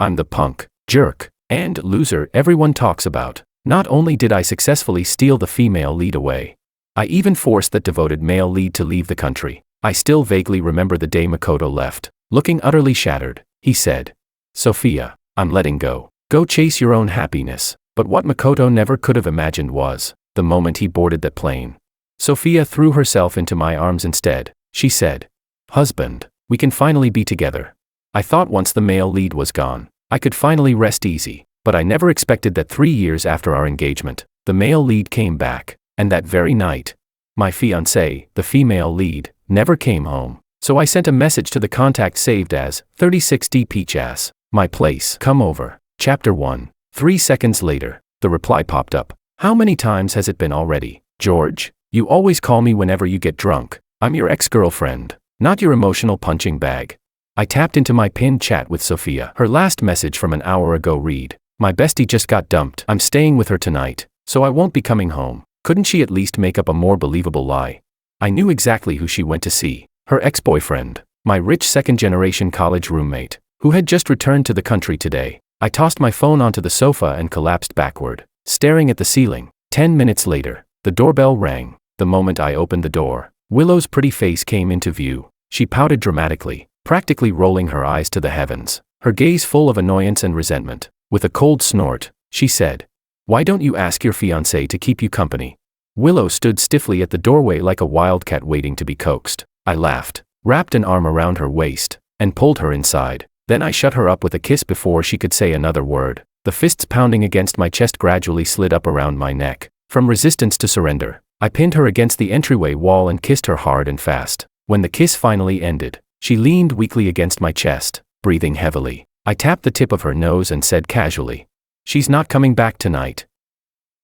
I'm the punk, jerk, and loser everyone talks about. Not only did I successfully steal the female lead away, I even forced that devoted male lead to leave the country. I still vaguely remember the day Makoto left. Looking utterly shattered, he said, "Sophia, I'm letting go. Go chase your own happiness." But what Makoto never could have imagined was, the moment he boarded that plane, Sophia threw herself into my arms instead. She said, "Husband, we can finally be together." I thought once the male lead was gone, I could finally rest easy, but I never expected that 3 years after our engagement, the male lead came back, and that very night, my fiancée, the female lead, never came home. So I sent a message to the contact saved as 36D Peach Ass, my place, come over. Chapter 1. 3 seconds later, the reply popped up. "How many times has it been already? George, you always call me whenever you get drunk. I'm your ex-girlfriend, not your emotional punching bag." I tapped into my pinned chat with Sophia. Her last message from an hour ago read, "My bestie just got dumped. I'm staying with her tonight, so I won't be coming home." Couldn't she at least make up a more believable lie? I knew exactly who she went to see. Her ex-boyfriend, my rich second-generation college roommate, who had just returned to the country today. I tossed my phone onto the sofa and collapsed backward, staring at the ceiling. 10 minutes later, the doorbell rang. The moment I opened the door, Willow's pretty face came into view. She pouted dramatically, practically rolling her eyes to the heavens, her gaze full of annoyance and resentment. With a cold snort, she said, "Why don't you ask your fiancé to keep you company?" Willow stood stiffly at the doorway like a wildcat waiting to be coaxed. I laughed, wrapped an arm around her waist, and pulled her inside. Then I shut her up with a kiss before she could say another word. The fists pounding against my chest gradually slid up around my neck. From resistance to surrender, I pinned her against the entryway wall and kissed her hard and fast. When the kiss finally ended, she leaned weakly against my chest, breathing heavily. I tapped the tip of her nose and said casually, "She's not coming back tonight."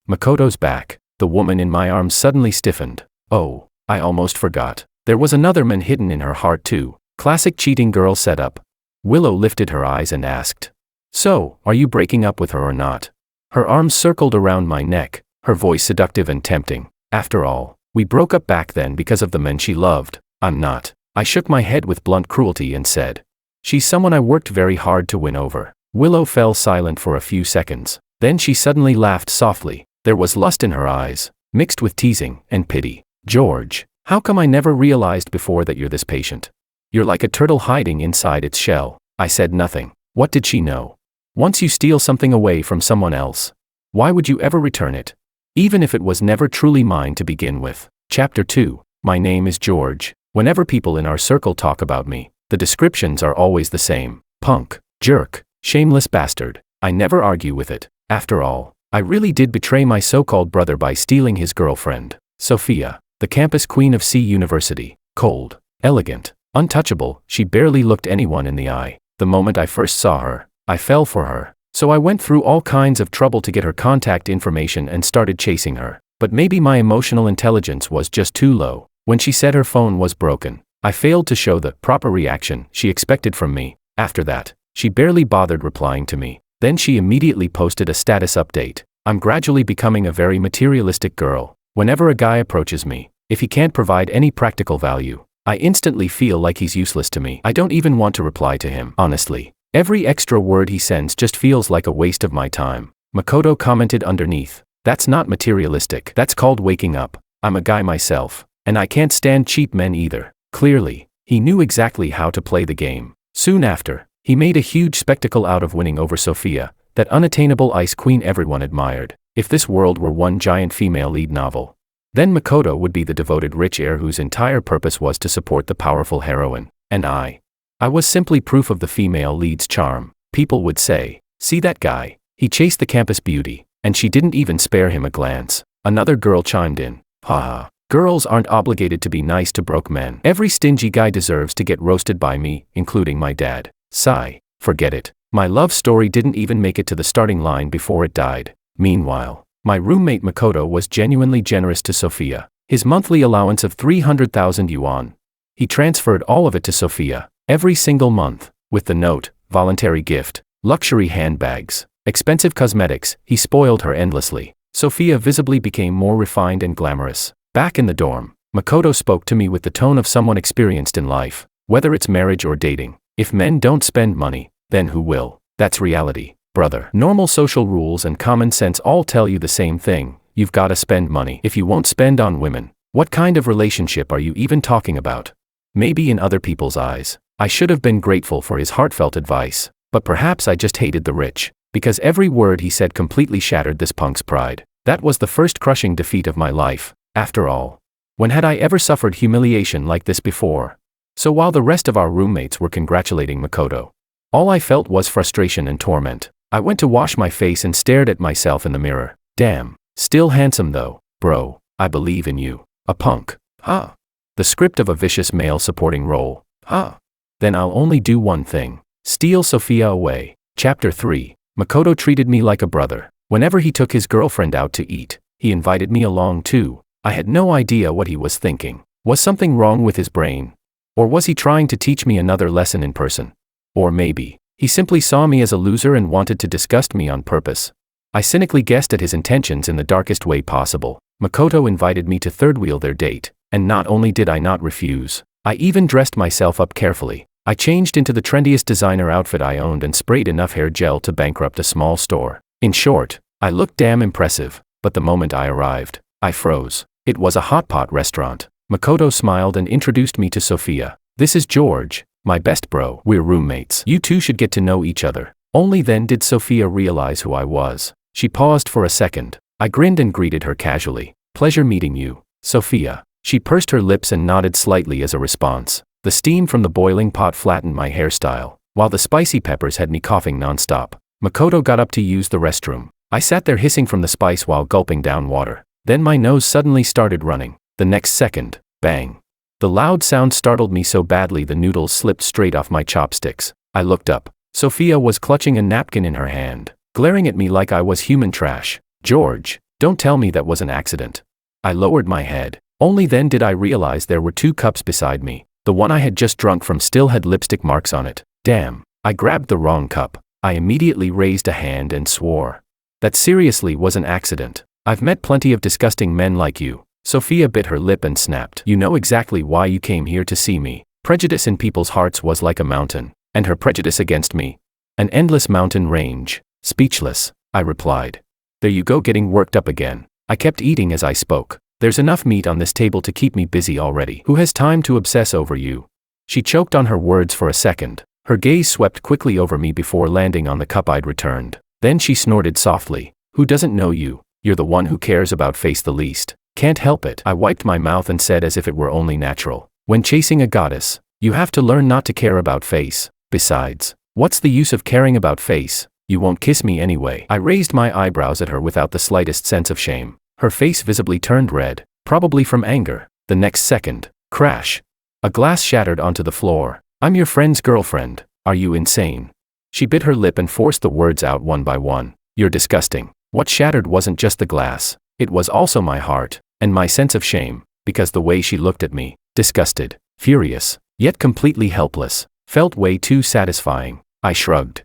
Makoto's back. The woman in my arms suddenly stiffened. Oh, I almost forgot. There was another man hidden in her heart too. Classic cheating girl setup. Willow lifted her eyes and asked, "So, are you breaking up with her or not?" Her arms circled around my neck, her voice seductive and tempting. "After all, we broke up back then because of the men she loved." "I'm not." I shook my head with blunt cruelty and said, "She's someone I worked very hard to win over." Willow fell silent for a few seconds. Then she suddenly laughed softly. There was lust in her eyes, mixed with teasing and pity. "George, how come I never realized before that you're this patient? You're like a turtle hiding inside its shell." I said nothing. What did she know? Once you steal something away from someone else, why would you ever return it? Even if it was never truly mine to begin with. Chapter 2. My name is George. Whenever people in our circle talk about me, the descriptions are always the same. Punk, jerk, shameless bastard. I never argue with it. After all, I really did betray my so-called brother by stealing his girlfriend. Sophia, the campus queen of C University. Cold, elegant, untouchable, she barely looked anyone in the eye. The moment I first saw her, I fell for her. So I went through all kinds of trouble to get her contact information and started chasing her. But maybe my emotional intelligence was just too low. When she said her phone was broken, I failed to show the proper reaction she expected from me. After that, she barely bothered replying to me. Then she immediately posted a status update. "I'm gradually becoming a very materialistic girl. Whenever a guy approaches me, if he can't provide any practical value, I instantly feel like he's useless to me. I don't even want to reply to him, honestly. Every extra word he sends just feels like a waste of my time." Makoto commented underneath, "That's not materialistic. That's called waking up. I'm a guy myself, and I can't stand cheap men either." Clearly, he knew exactly how to play the game. Soon after, he made a huge spectacle out of winning over Sophia, that unattainable ice queen everyone admired. If this world were one giant female lead novel, then Makoto would be the devoted rich heir whose entire purpose was to support the powerful heroine. And I was simply proof of the female lead's charm. People would say, "See that guy? He chased the campus beauty, and she didn't even spare him a glance." Another girl chimed in, "Haha, girls aren't obligated to be nice to broke men. Every stingy guy deserves to get roasted by me, including my dad." Sigh, forget it. My love story didn't even make it to the starting line before it died. Meanwhile, my roommate Makoto was genuinely generous to Sophia. His monthly allowance of 300,000 yuan. He transferred all of it to Sophia, every single month, with the note, voluntary gift, luxury handbags, expensive cosmetics. He spoiled her endlessly. Sophia visibly became more refined and glamorous. Back in the dorm, Makoto spoke to me with the tone of someone experienced in life. Whether it's marriage or dating, if men don't spend money, then who will? That's reality, brother. Normal social rules and common sense all tell you the same thing. You've got to spend money. If you won't spend on women, what kind of relationship are you even talking about? Maybe in other people's eyes, I should have been grateful for his heartfelt advice, but perhaps I just hated the rich, because every word he said completely shattered this punk's pride. That was the first crushing defeat of my life, after all. When had I ever suffered humiliation like this before? So while the rest of our roommates were congratulating Makoto, all I felt was frustration and torment. I went to wash my face and stared at myself in the mirror. Damn, still handsome though, bro. I believe in you. A punk. Huh. The script of a vicious male supporting role. Huh. Then I'll only do one thing. Steal Sophia away. Chapter 3. Makoto treated me like a brother. Whenever he took his girlfriend out to eat, he invited me along too. I had no idea what he was thinking. Was something wrong with his brain? Or was he trying to teach me another lesson in person? Or maybe, he simply saw me as a loser and wanted to disgust me on purpose. I cynically guessed at his intentions in the darkest way possible. Makoto invited me to third wheel their date, and not only did I not refuse, I even dressed myself up carefully. I changed into the trendiest designer outfit I owned and sprayed enough hair gel to bankrupt a small store. In short, I looked damn impressive, but the moment I arrived, I froze. It was a hot pot restaurant. Makoto smiled and introduced me to Sophia. This is George, my best bro. We're roommates. You two should get to know each other. Only then did Sophia realize who I was. She paused for a second. I grinned and greeted her casually. Pleasure meeting you, Sophia. She pursed her lips and nodded slightly as a response. The steam from the boiling pot flattened my hairstyle, while the spicy peppers had me coughing nonstop. Makoto got up to use the restroom. I sat there hissing from the spice while gulping down water. Then my nose suddenly started running. The next second, bang. The loud sound startled me so badly the noodles slipped straight off my chopsticks. I looked up. Sophia was clutching a napkin in her hand, glaring at me like I was human trash. George, don't tell me that was an accident. I lowered my head. Only then did I realize there were 2 cups beside me. The one I had just drunk from still had lipstick marks on it. Damn, I grabbed the wrong cup. I immediately raised a hand and swore. That seriously was an accident. I've met plenty of disgusting men like you. Sophia bit her lip and snapped. You know exactly why you came here to see me. Prejudice in people's hearts was like a mountain, and her prejudice against me, an endless mountain range. Speechless, I replied. There you go, getting worked up again. I kept eating as I spoke. There's enough meat on this table to keep me busy already. Who has time to obsess over you? She choked on her words for a second. Her gaze swept quickly over me before landing on the cup I'd returned. Then she snorted softly. Who doesn't know you? You're the one who cares about face the least. Can't help it. I wiped my mouth and said as if it were only natural. When chasing a goddess, you have to learn not to care about face. Besides, what's the use of caring about face? You won't kiss me anyway. I raised my eyebrows at her without the slightest sense of shame. Her face visibly turned red, probably from anger. The next second, crash. A glass shattered onto the floor. I'm your friend's girlfriend. Are you insane? She bit her lip and forced the words out one by one. You're disgusting. What shattered wasn't just the glass. It was also my heart, and my sense of shame, because the way she looked at me, disgusted, furious, yet completely helpless, felt way too satisfying. I shrugged.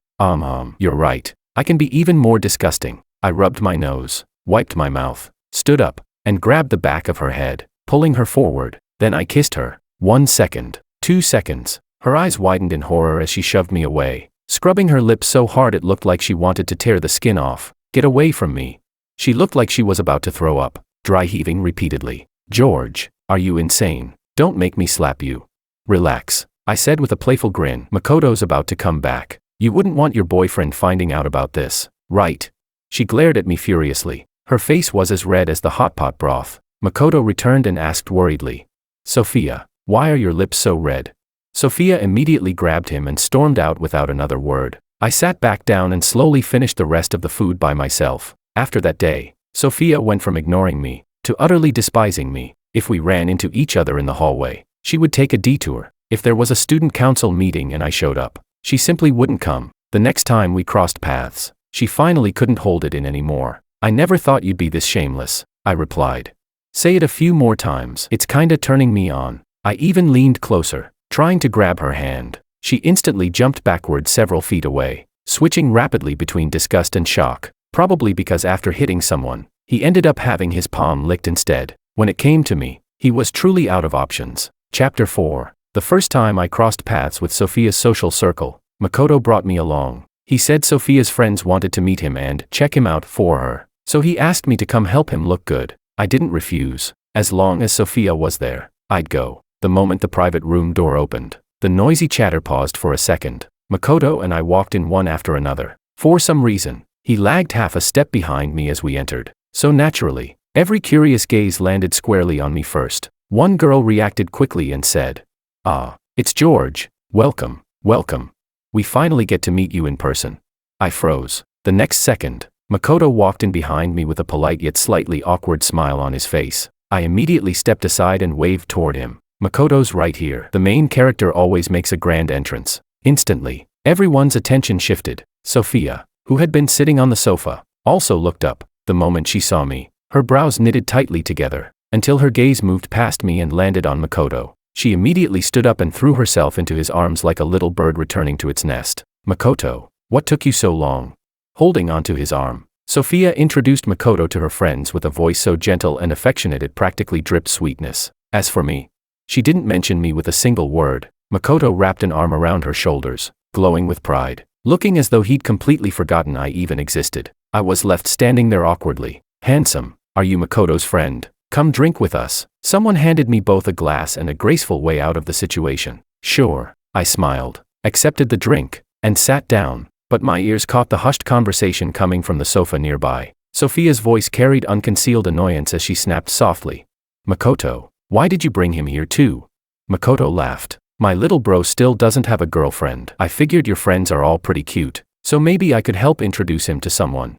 You're right. I can be even more disgusting. I rubbed my nose, wiped my mouth, stood up, and grabbed the back of her head, pulling her forward. Then I kissed her. 1 second. 2 seconds. Her eyes widened in horror as she shoved me away, scrubbing her lips so hard it looked like she wanted to tear the skin off. Get away from me. She looked like she was about to throw up, dry heaving repeatedly. George, are you insane? Don't make me slap you. Relax, I said with a playful grin. Makoto's about to come back. You wouldn't want your boyfriend finding out about this, right? She glared at me furiously. Her face was as red as the hot pot broth. Makoto returned and asked worriedly, Sophia, why are your lips so red? Sophia immediately grabbed him and stormed out without another word. I sat back down and slowly finished the rest of the food by myself. After that day, Sophia went from ignoring me to utterly despising me. If we ran into each other in the hallway, she would take a detour. If there was a student council meeting and I showed up, she simply wouldn't come. The next time we crossed paths, she finally couldn't hold it in anymore. I never thought you'd be this shameless, I replied. Say it a few more times. It's kinda turning me on. I even leaned closer, trying to grab her hand. She instantly jumped backward several feet away, switching rapidly between disgust and shock, probably because after hitting someone, he ended up having his palm licked instead. When it came to me, he was truly out of options. Chapter 4. The first time I crossed paths with Sophia's social circle, Makoto brought me along. He said Sophia's friends wanted to meet him and check him out for her, so he asked me to come help him look good. I didn't refuse. As long as Sophia was there, I'd go. The moment the private room door opened, the noisy chatter paused for a second. Makoto and I walked in one after another. For some reason, he lagged half a step behind me as we entered. So naturally, every curious gaze landed squarely on me first. One girl reacted quickly and said, "Ah, it's George. Welcome, welcome. We finally get to meet you in person." I froze. The next second, Makoto walked in behind me with a polite yet slightly awkward smile on his face. I immediately stepped aside and waved toward him. "Makoto's right here." The main character always makes a grand entrance. Instantly, everyone's attention shifted. Sophia, who had been sitting on the sofa, also looked up. The moment she saw me, her brows knitted tightly together, until her gaze moved past me and landed on Makoto. She immediately stood up and threw herself into his arms like a little bird returning to its nest. "Makoto, what took you so long?" Holding onto his arm, Sophia introduced Makoto to her friends with a voice so gentle and affectionate it practically dripped sweetness. As for me, she didn't mention me with a single word. Makoto wrapped an arm around her shoulders, glowing with pride, looking as though he'd completely forgotten I even existed. I was left standing there awkwardly. "Handsome, are you Makoto's friend? Come drink with us." Someone handed me both a glass and a graceful way out of the situation. "Sure," I smiled, accepted the drink, and sat down, but my ears caught the hushed conversation coming from the sofa nearby. Sophia's voice carried unconcealed annoyance as she snapped softly, "Makoto, why did you bring him here too?" Makoto laughed. "My little bro still doesn't have a girlfriend. I figured your friends are all pretty cute, so maybe I could help introduce him to someone."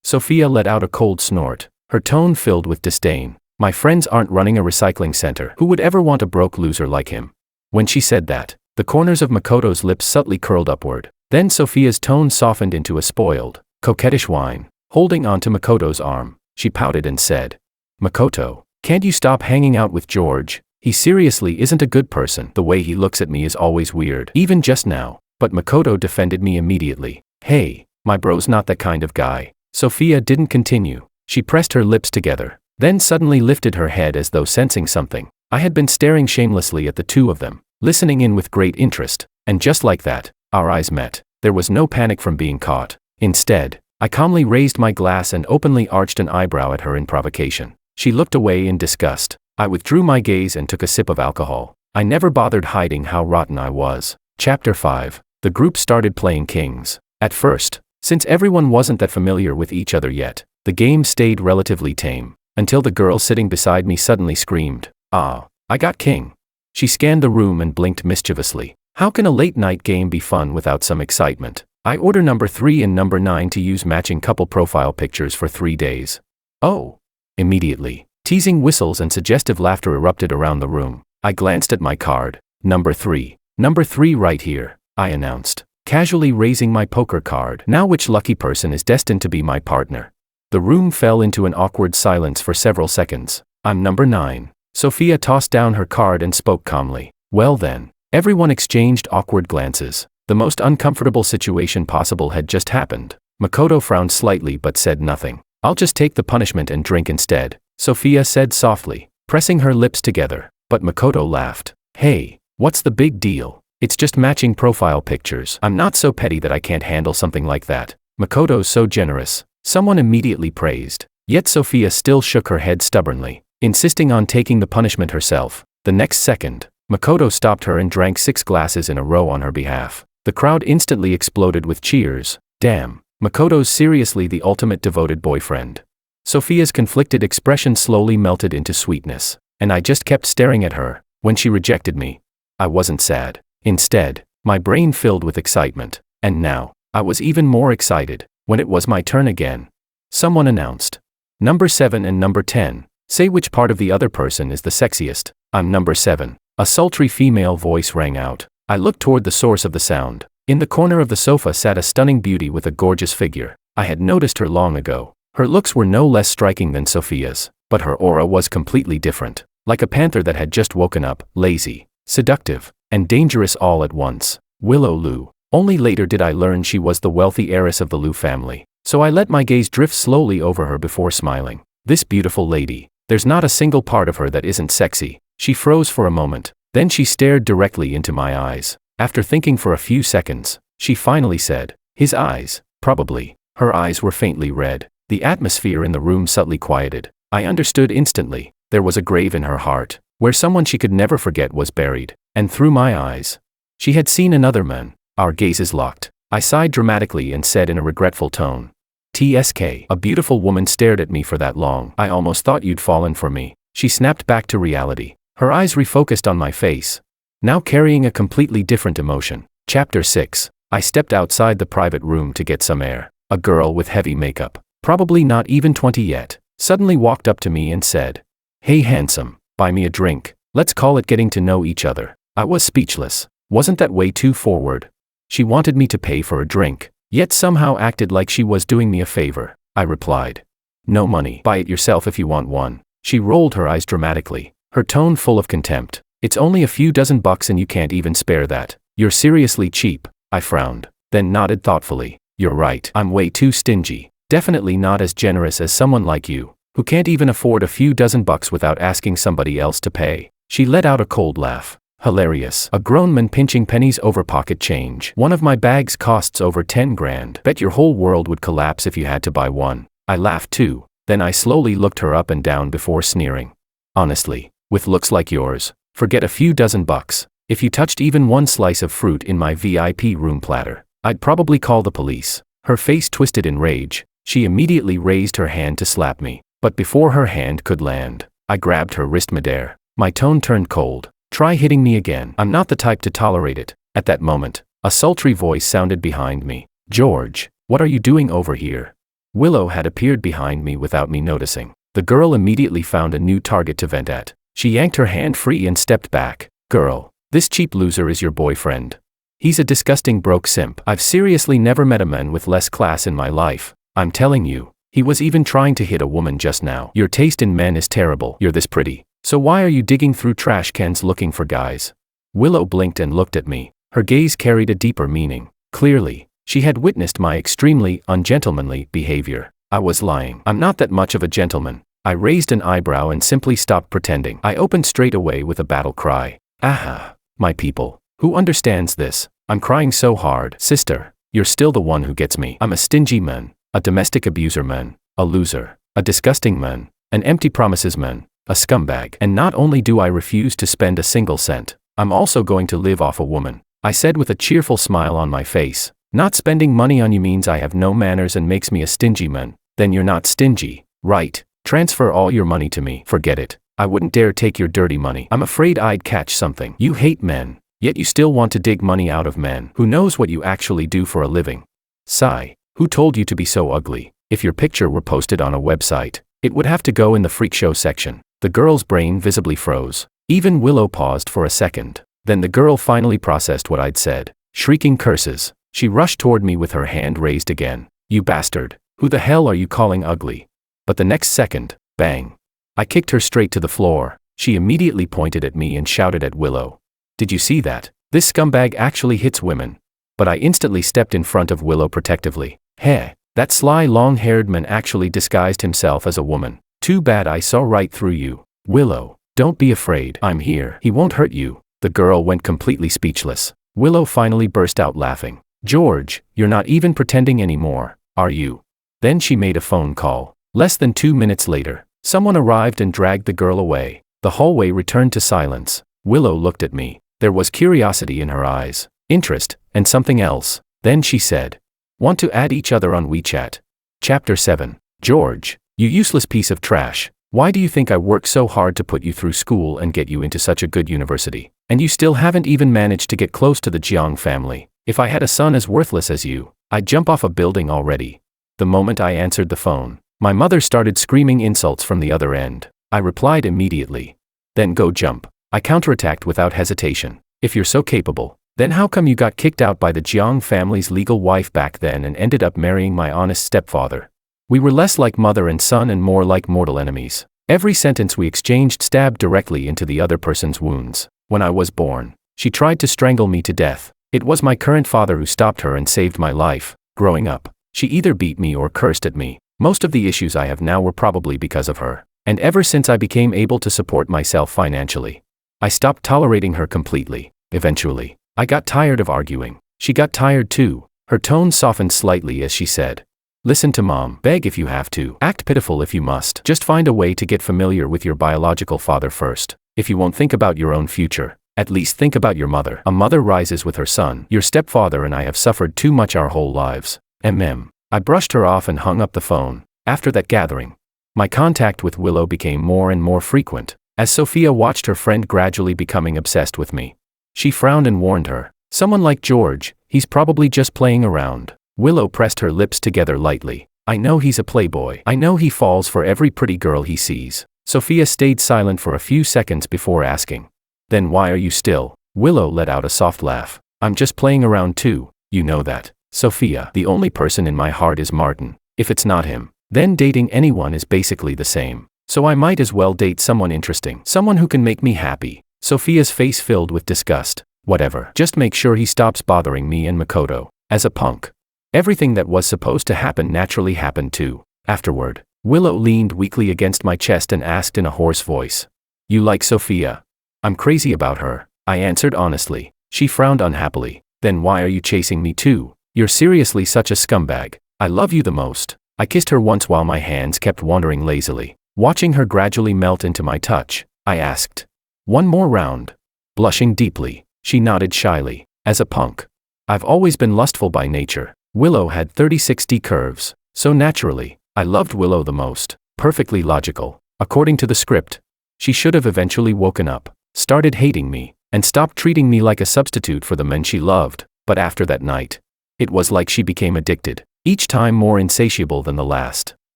Sophia let out a cold snort, her tone filled with disdain. "My friends aren't running a recycling center. Who would ever want a broke loser like him?" When she said that, the corners of Makoto's lips subtly curled upward. Then Sophia's tone softened into a spoiled, coquettish whine. Holding onto Makoto's arm, she pouted and said, "Makoto, can't you stop hanging out with George? He seriously isn't a good person. The way he looks at me is always weird. Even just now." But Makoto defended me immediately. "Hey, my bro's not that kind of guy." Sophia didn't continue. She pressed her lips together, then suddenly lifted her head as though sensing something. I had been staring shamelessly at the two of them, listening in with great interest, and just like that, our eyes met. There was no panic from being caught. Instead, I calmly raised my glass and openly arched an eyebrow at her in provocation. She looked away in disgust. I withdrew my gaze and took a sip of alcohol. I never bothered hiding how rotten I was. Chapter 5. The group started playing Kings. At first, since everyone wasn't that familiar with each other yet, the game stayed relatively tame, until the girl sitting beside me suddenly screamed, "Ah, I got King." She scanned the room and blinked mischievously. How can a late-night game be fun without some excitement? I order number 3 and number 9 to use matching couple profile pictures for 3 days. Oh. Immediately, teasing whistles and suggestive laughter erupted around the room. I glanced at my card. Number 3. Number 3 right here, I announced, casually raising my poker card. Now which lucky person is destined to be my partner? The room fell into an awkward silence for several seconds. "I'm number 9. Sophia tossed down her card and spoke calmly. "Well then." Everyone exchanged awkward glances. The most uncomfortable situation possible had just happened. Makoto frowned slightly but said nothing. "I'll just take the punishment and drink instead," Sophia said softly, pressing her lips together. But Makoto laughed. "Hey, what's the big deal? It's just matching profile pictures. I'm not so petty that I can't handle something like that." "Makoto's so generous," someone immediately praised. Yet Sophia still shook her head stubbornly, insisting on taking the punishment herself. The next second, Makoto stopped her and drank 6 glasses in a row on her behalf. The crowd instantly exploded with cheers. Damn, Makoto's seriously the ultimate devoted boyfriend. Sophia's conflicted expression slowly melted into sweetness, and I just kept staring at her. When she rejected me, I wasn't sad. Instead, my brain filled with excitement. And now, I was even more excited when it was my turn again. Someone announced, "Number 7 and number 10, say which part of the other person is the sexiest." "I'm number 7. A sultry female voice rang out. I looked toward the source of the sound. In the corner of the sofa sat a stunning beauty with a gorgeous figure. I had noticed her long ago. Her looks were no less striking than Sophia's, but her aura was completely different. Like a panther that had just woken up, lazy, seductive, and dangerous all at once. Willow Lu. Only later did I learn she was the wealthy heiress of the Lu family, so I let my gaze drift slowly over her before smiling. This beautiful lady, there's not a single part of her that isn't sexy. She froze for a moment, then she stared directly into my eyes. After thinking for a few seconds, she finally said, His eyes, probably. Her eyes were faintly red. The atmosphere in the room subtly quieted. I understood instantly. There was a grave in her heart, where someone she could never forget was buried. And through my eyes, she had seen another man. Our gazes locked. I sighed dramatically and said in a regretful tone, "TSK, a beautiful woman stared at me for that long. I almost thought you'd fallen for me." She snapped back to reality. Her eyes refocused on my face, now carrying a completely different emotion. Chapter 6. I stepped outside the private room to get some air. A girl with heavy makeup, probably not even 20 yet, suddenly walked up to me and said, "Hey handsome, buy me a drink. Let's call it getting to know each other." I was speechless. Wasn't that way too forward? She wanted me to pay for a drink, yet somehow acted like she was doing me a favor. I replied, "No money. Buy it yourself if you want one." She rolled her eyes dramatically, her tone full of contempt. "It's only a few dozen bucks and you can't even spare that. You're seriously cheap." I frowned, then nodded thoughtfully. "You're right. I'm way too stingy. Definitely not as generous as someone like you, who can't even afford a few dozen bucks without asking somebody else to pay." She let out a cold laugh. Hilarious. A grown man pinching pennies over pocket change. "One of my bags costs over 10 grand. Bet your whole world would collapse if you had to buy one." I laughed too, then I slowly looked her up and down before sneering. "Honestly, with looks like yours, forget a few dozen bucks. If you touched even one slice of fruit in my VIP room platter, I'd probably call the police." Her face twisted in rage. She immediately raised her hand to slap me, but before her hand could land, I grabbed her wrist midair. My tone turned cold. "Try hitting me again. I'm not the type to tolerate it." At that moment, a sultry voice sounded behind me. "George, what are you doing over here?" Willow had appeared behind me without me noticing. The girl immediately found a new target to vent at. She yanked her hand free and stepped back. "Girl, this cheap loser is your boyfriend. He's a disgusting broke simp. I've seriously never met a man with less class in my life. I'm telling you, he was even trying to hit a woman just now. Your taste in men is terrible. You're this pretty. So why are you digging through trash cans looking for guys?" Willow blinked and looked at me. Her gaze carried a deeper meaning. Clearly, she had witnessed my extremely ungentlemanly behavior. I was lying. "I'm not that much of a gentleman." I raised an eyebrow and simply stopped pretending. I opened straight away with a battle cry. "Aha! My people, who understands this? I'm crying so hard." "Sister, you're still the one who gets me. I'm a stingy man, a domestic abuser man, a loser, a disgusting man, an empty promises man, a scumbag. And not only do I refuse to spend a single cent, I'm also going to live off a woman," I said with a cheerful smile on my face. "Not spending money on you means I have no manners and makes me a stingy man. Then you're not stingy, right? Transfer all your money to me." "Forget it. I wouldn't dare take your dirty money. I'm afraid I'd catch something." "You hate men, yet you still want to dig money out of men. Who knows what you actually do for a living?" Sigh. "Who told you to be so ugly? If your picture were posted on a website, it would have to go in the freak show section." The girl's brain visibly froze. Even Willow paused for a second. Then the girl finally processed what I'd said. Shrieking curses, she rushed toward me with her hand raised again. "You bastard! Who the hell are you calling ugly?" But the next second, bang! I kicked her straight to the floor. She immediately pointed at me and shouted at Willow. "Did you see that? This scumbag actually hits women." But I instantly stepped in front of Willow protectively. "Heh, that sly long-haired man actually disguised himself as a woman. Too bad I saw right through you. Willow, don't be afraid. I'm here. He won't hurt you." The girl went completely speechless. Willow finally burst out laughing. "George, you're not even pretending anymore, are you?" Then she made a phone call. Less than 2 minutes later, someone arrived and dragged the girl away. The hallway returned to silence. Willow looked at me. There was curiosity in her eyes, interest, and something else. Then she said, "Want to add each other on WeChat?" Chapter 7. George, you useless piece of trash. Why do you think I worked so hard to put you through school and get you into such a good university? And you still haven't even managed to get close to the Jiang family. If I had a son as worthless as you, I'd jump off a building already. The moment I answered the phone, my mother started screaming insults from the other end. I replied immediately. "Then go jump." I counterattacked without hesitation. "If you're so capable, then how come you got kicked out by the Jiang family's legal wife back then and ended up marrying my honest stepfather? We were less like mother and son and more like mortal enemies." Every sentence we exchanged stabbed directly into the other person's wounds. When I was born, she tried to strangle me to death. It was my current father who stopped her and saved my life. Growing up, she either beat me or cursed at me. Most of the issues I have now were probably because of her. And ever since I became able to support myself financially, I stopped tolerating her completely. Eventually, I got tired of arguing. She got tired too. Her tone softened slightly as she said, "Listen to Mom, beg if you have to, act pitiful if you must. Just find a way to get familiar with your biological father first. If you won't think about your own future, at least think about your mother. A mother rises with her son. Your stepfather and I have suffered too much our whole lives. I brushed her off and hung up the phone. After that gathering, my contact with Willow became more and more frequent, as Sophia watched her friend gradually becoming obsessed with me. She frowned and warned her, "Someone like George, he's probably just playing around." Willow pressed her lips together lightly. "I know he's a playboy. I know he falls for every pretty girl he sees." Sophia stayed silent for a few seconds before asking, "Then why are you still?" Willow let out a soft laugh. "I'm just playing around too, you know that. Sophia, the only person in my heart is Martin. If it's not him, then dating anyone is basically the same. So I might as well date someone interesting, someone who can make me happy." Sophia's face filled with disgust. "Whatever, just make sure he stops bothering me and Makoto. As a punk." Everything that was supposed to happen naturally happened too. Afterward, Willow leaned weakly against my chest and asked in a hoarse voice, "You like Sophia?" "I'm crazy about her," I answered honestly. She frowned unhappily. "Then why are you chasing me too? You're seriously such a scumbag. I love you the most." I kissed her once while my hands kept wandering lazily. Watching her gradually melt into my touch, I asked, "One more round?" Blushing deeply, she nodded shyly. "As a punk, I've always been lustful by nature." Willow had 30-60 curves, so naturally, I loved Willow the most. Perfectly logical. According to the script, she should have eventually woken up, started hating me, and stopped treating me like a substitute for the men she loved. But after that night, it was like she became addicted, each time more insatiable than the last.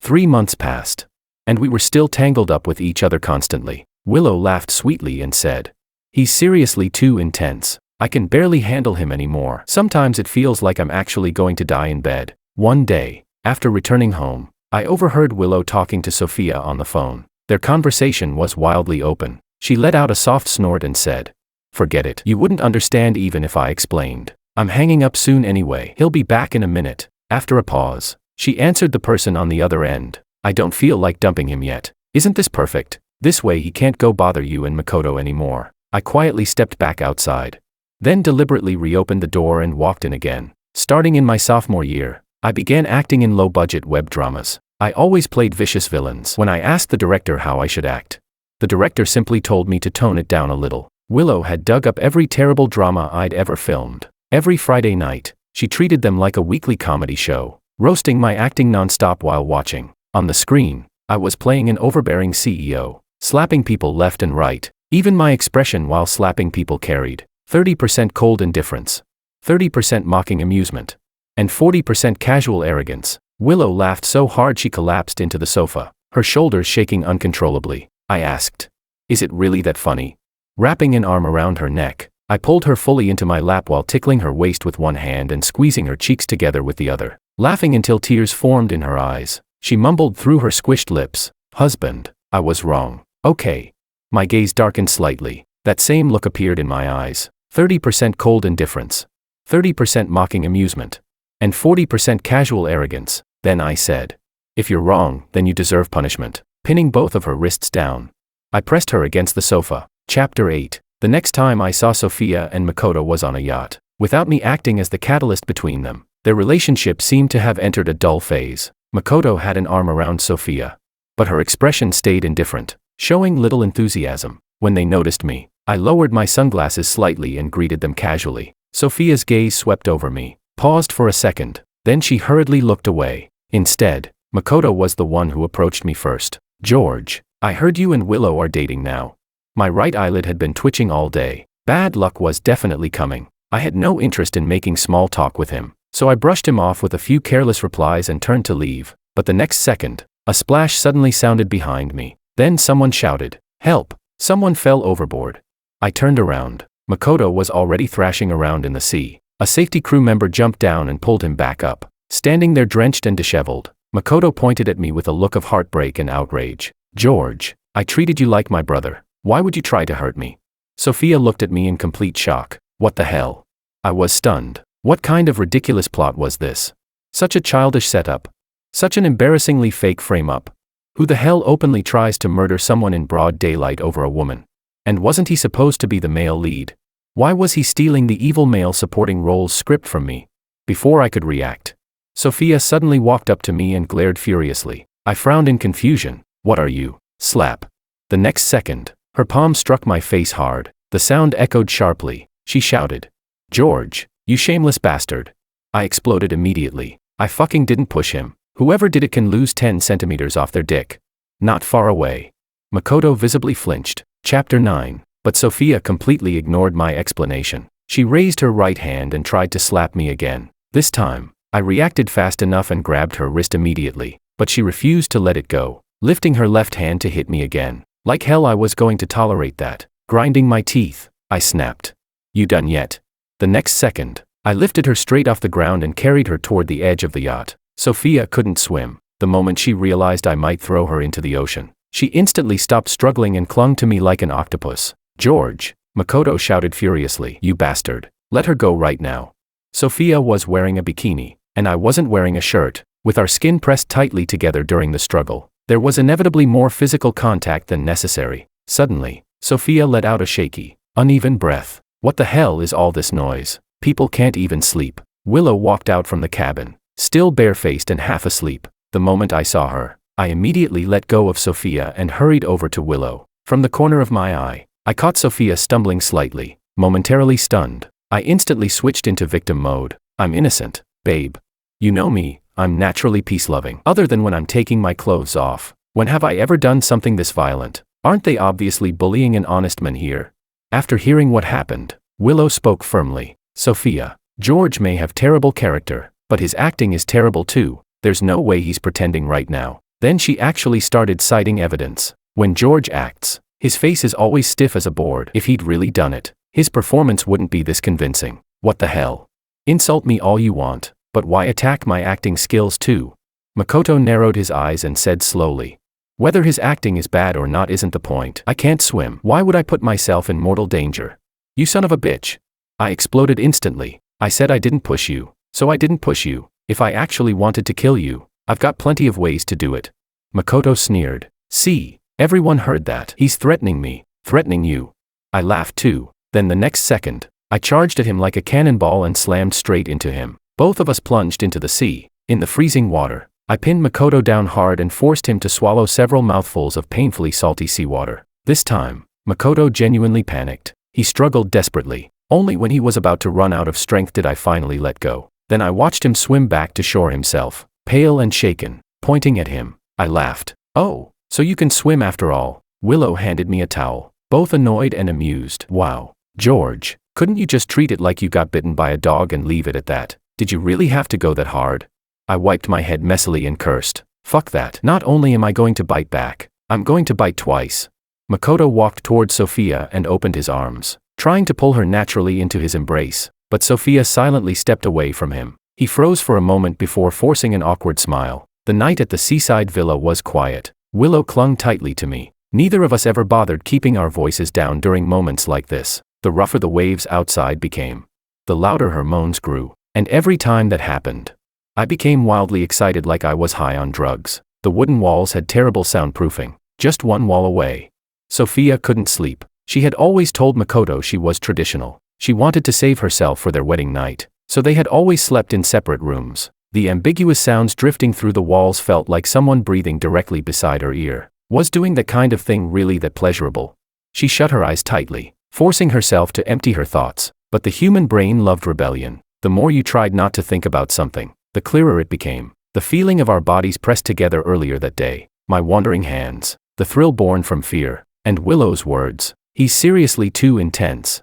3 months passed, and we were still tangled up with each other constantly. Willow laughed sweetly and said, "He's seriously too intense. I can barely handle him anymore. Sometimes it feels like I'm actually going to die in bed." One day, after returning home, I overheard Willow talking to Sophia on the phone. Their conversation was wildly open. She let out a soft snort and said, "Forget it. You wouldn't understand even if I explained. I'm hanging up soon anyway. He'll be back in a minute." After a pause, she answered the person on the other end, "I don't feel like dumping him yet. Isn't this perfect? This way he can't go bother you and Makoto anymore." I quietly stepped back outside, then deliberately reopened the door and walked in again. Starting in my sophomore year, I began acting in low-budget web dramas. I always played vicious villains. When I asked the director how I should act, the director simply told me to tone it down a little. Willow had dug up every terrible drama I'd ever filmed. Every Friday night, she treated them like a weekly comedy show, roasting my acting non-stop while watching. On the screen, I was playing an overbearing CEO, slapping people left and right. Even my expression while slapping people carried 30% cold indifference, 30% mocking amusement, and 40% casual arrogance. Willow laughed so hard she collapsed into the sofa, her shoulders shaking uncontrollably. I asked, "Is it really that funny?" Wrapping an arm around her neck, I pulled her fully into my lap while tickling her waist with one hand and squeezing her cheeks together with the other. Laughing until tears formed in her eyes, she mumbled through her squished lips, "Husband, I was wrong." "Okay." My gaze darkened slightly. That same look appeared in my eyes. 30% cold indifference, 30% mocking amusement, and 40% casual arrogance. Then I said, "If you're wrong, then you deserve punishment." Pinning both of her wrists down, I pressed her against the sofa. Chapter 8. The next time I saw Sophia and Makoto was on a yacht. Without me acting as the catalyst between them, their relationship seemed to have entered a dull phase. Makoto had an arm around Sophia, but her expression stayed indifferent, showing little enthusiasm. When they noticed me, I lowered my sunglasses slightly and greeted them casually. Sophia's gaze swept over me, paused for a second, then she hurriedly looked away. Instead, Makoto was the one who approached me first. "George, I heard you and Willow are dating now." My right eyelid had been twitching all day. Bad luck was definitely coming. I had no interest in making small talk with him, so I brushed him off with a few careless replies and turned to leave. But the next second, a splash suddenly sounded behind me. Then someone shouted, "Help! Someone fell overboard." I turned around. Makoto was already thrashing around in the sea. A safety crew member jumped down and pulled him back up. Standing there drenched and disheveled, Makoto pointed at me with a look of heartbreak and outrage. "George, I treated you like my brother. Why would you try to hurt me?" Sophia looked at me in complete shock. What the hell? I was stunned. What kind of ridiculous plot was this? Such a childish setup. Such an embarrassingly fake frame-up. Who the hell openly tries to murder someone in broad daylight over a woman? And wasn't he supposed to be the male lead? Why was he stealing the evil male supporting role's script from me? Before I could react, Sophia suddenly walked up to me and glared furiously. I frowned in confusion. What are you? Slap. The next second, her palm struck my face hard. The sound echoed sharply. She shouted, "George, you shameless bastard." I exploded immediately. I fucking didn't push him. Whoever did it can lose 10 centimeters off their dick. Not far away. Makoto visibly flinched. Chapter 9. But Sophia completely ignored my explanation. She raised her right hand and tried to slap me again. This time, I reacted fast enough and grabbed her wrist immediately, but she refused to let it go, lifting her left hand to hit me again. Like hell I was going to tolerate that. Grinding my teeth, I snapped. "You done yet?" The next second, I lifted her straight off the ground and carried her toward the edge of the yacht. Sophia couldn't swim. The moment she realized I might throw her into the ocean, she instantly stopped struggling and clung to me like an octopus. "George," Makoto shouted furiously, "you bastard. Let her go right now." Sophia was wearing a bikini, and I wasn't wearing a shirt. With our skin pressed tightly together during the struggle, there was inevitably more physical contact than necessary. Suddenly, Sophia let out a shaky, uneven breath. "What the hell is all this noise? People can't even sleep." Willow walked out from the cabin, still barefaced and half asleep. The moment I saw her, I immediately let go of Sophia and hurried over to Willow. From the corner of my eye, I caught Sophia stumbling slightly. Momentarily stunned, I instantly switched into victim mode. "I'm innocent, babe. You know me, I'm naturally peace-loving. Other than when I'm taking my clothes off. When have I ever done something this violent? Aren't they obviously bullying an honest man here?" After hearing what happened, Willow spoke firmly. "Sophia, George may have terrible character, but his acting is terrible too. There's no way he's pretending right now." Then she actually started citing evidence. "When George acts, his face is always stiff as a board. If he'd really done it, his performance wouldn't be this convincing." What the hell? Insult me all you want, but why attack my acting skills too? Makoto narrowed his eyes and said slowly, "Whether his acting is bad or not isn't the point. I can't swim. Why would I put myself in mortal danger?" "You son of a bitch." I exploded instantly. "I said I didn't push you, so I didn't push you. If I actually wanted to kill you, I've got plenty of ways to do it." Makoto sneered. "See, everyone heard that. He's threatening me, threatening you." I laughed too. Then the next second, I charged at him like a cannonball and slammed straight into him. Both of us plunged into the sea. In the freezing water, I pinned Makoto down hard and forced him to swallow several mouthfuls of painfully salty seawater. This time, Makoto genuinely panicked. He struggled desperately. Only when he was about to run out of strength did I finally let go. Then I watched him swim back to shore himself, pale and shaken, pointing at him. I laughed. "Oh, so you can swim after all." Willow handed me a towel, both annoyed and amused. "Wow, George, couldn't you just treat it like you got bitten by a dog and leave it at that? Did you really have to go that hard?" I wiped my head messily and cursed. "Fuck that. Not only am I going to bite back, I'm going to bite twice." Makoto walked toward Sophia and opened his arms, trying to pull her naturally into his embrace, but Sophia silently stepped away from him. He froze for a moment before forcing an awkward smile. The night at the seaside villa was quiet. Willow clung tightly to me. Neither of us ever bothered keeping our voices down during moments like this. The rougher the waves outside became, the louder her moans grew, and every time that happened, I became wildly excited like I was high on drugs. The wooden walls had terrible soundproofing. Just one wall away, Sophia couldn't sleep. She had always told Makoto she was traditional. She wanted to save herself for their wedding night, so they had always slept in separate rooms. The ambiguous sounds drifting through the walls felt like someone breathing directly beside her ear. Was doing that kind of thing really that pleasurable? She shut her eyes tightly, forcing herself to empty her thoughts. But the human brain loved rebellion. The more you tried not to think about something, the clearer it became. The feeling of our bodies pressed together earlier that day, my wandering hands, the thrill born from fear, and Willow's words, "He's seriously too intense."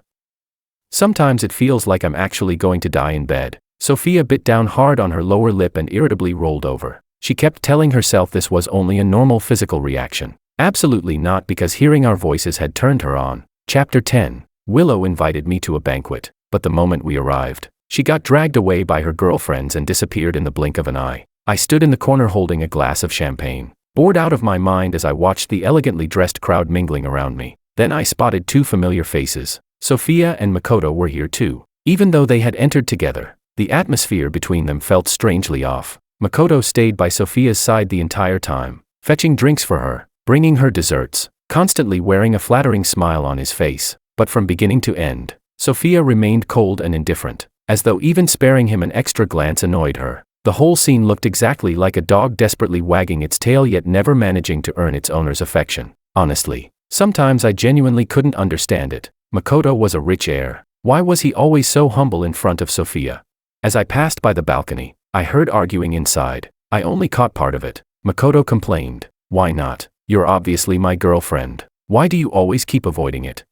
Sometimes it feels like I'm actually going to die in bed. Sophia bit down hard on her lower lip and irritably rolled over. She kept telling herself this was only a normal physical reaction. Absolutely not, because hearing our voices had turned her on. Chapter 10. Willow invited me to a banquet, but the moment we arrived, she got dragged away by her girlfriends and disappeared in the blink of an eye. I stood in the corner holding a glass of champagne, bored out of my mind as I watched the elegantly dressed crowd mingling around me. Then I spotted two familiar faces. Sophia and Makoto were here too. Even though they had entered together, the atmosphere between them felt strangely off. Makoto stayed by Sophia's side the entire time, fetching drinks for her, bringing her desserts, constantly wearing a flattering smile on his face. But from beginning to end, Sophia remained cold and indifferent. as though even sparing him an extra glance annoyed her. The whole scene looked exactly like a dog desperately wagging its tail yet never managing to earn its owner's affection. Honestly, sometimes I genuinely couldn't understand it. Makoto was a rich heir. Why was he always so humble in front of Sophia? As I passed by the balcony, I heard arguing inside. I only caught part of it. Makoto complained. Why not? You're obviously my girlfriend. Why do you always keep avoiding it?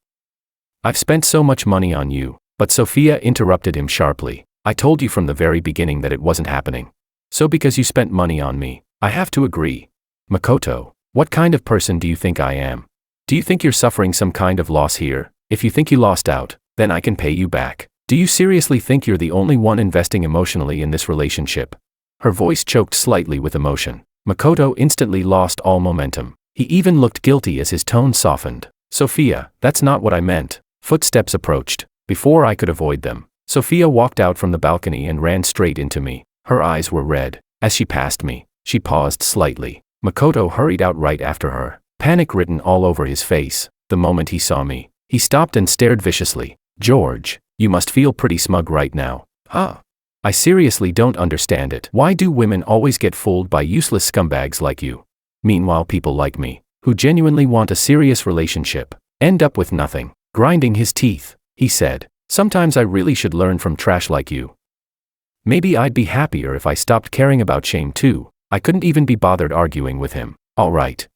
I've spent so much money on you. But Sophia interrupted him sharply. I told you from the very beginning that it wasn't happening. So because you spent money on me, I have to agree. Makoto, what kind of person do you think I am? Do you think you're suffering some kind of loss here? If you think you lost out, then I can pay you back. Do you seriously think you're the only one investing emotionally in this relationship? Her voice choked slightly with emotion. Makoto instantly lost all momentum. He even looked guilty as his tone softened. Sophia, that's not what I meant. Footsteps approached. Before I could avoid them, Sophia walked out from the balcony and ran straight into me. Her eyes were red. As she passed me, she paused slightly. Makoto hurried out right after her, panic written all over his face. The moment he saw me, he stopped and stared viciously. George, you must feel pretty smug right now. Huh? I seriously don't understand it. Why do women always get fooled by useless scumbags like you? Meanwhile, people like me, who genuinely want a serious relationship, end up with nothing. Grinding his teeth, he said, sometimes I really should learn from trash like you. Maybe I'd be happier if I stopped caring about shame too. I couldn't even be bothered arguing with him. All right,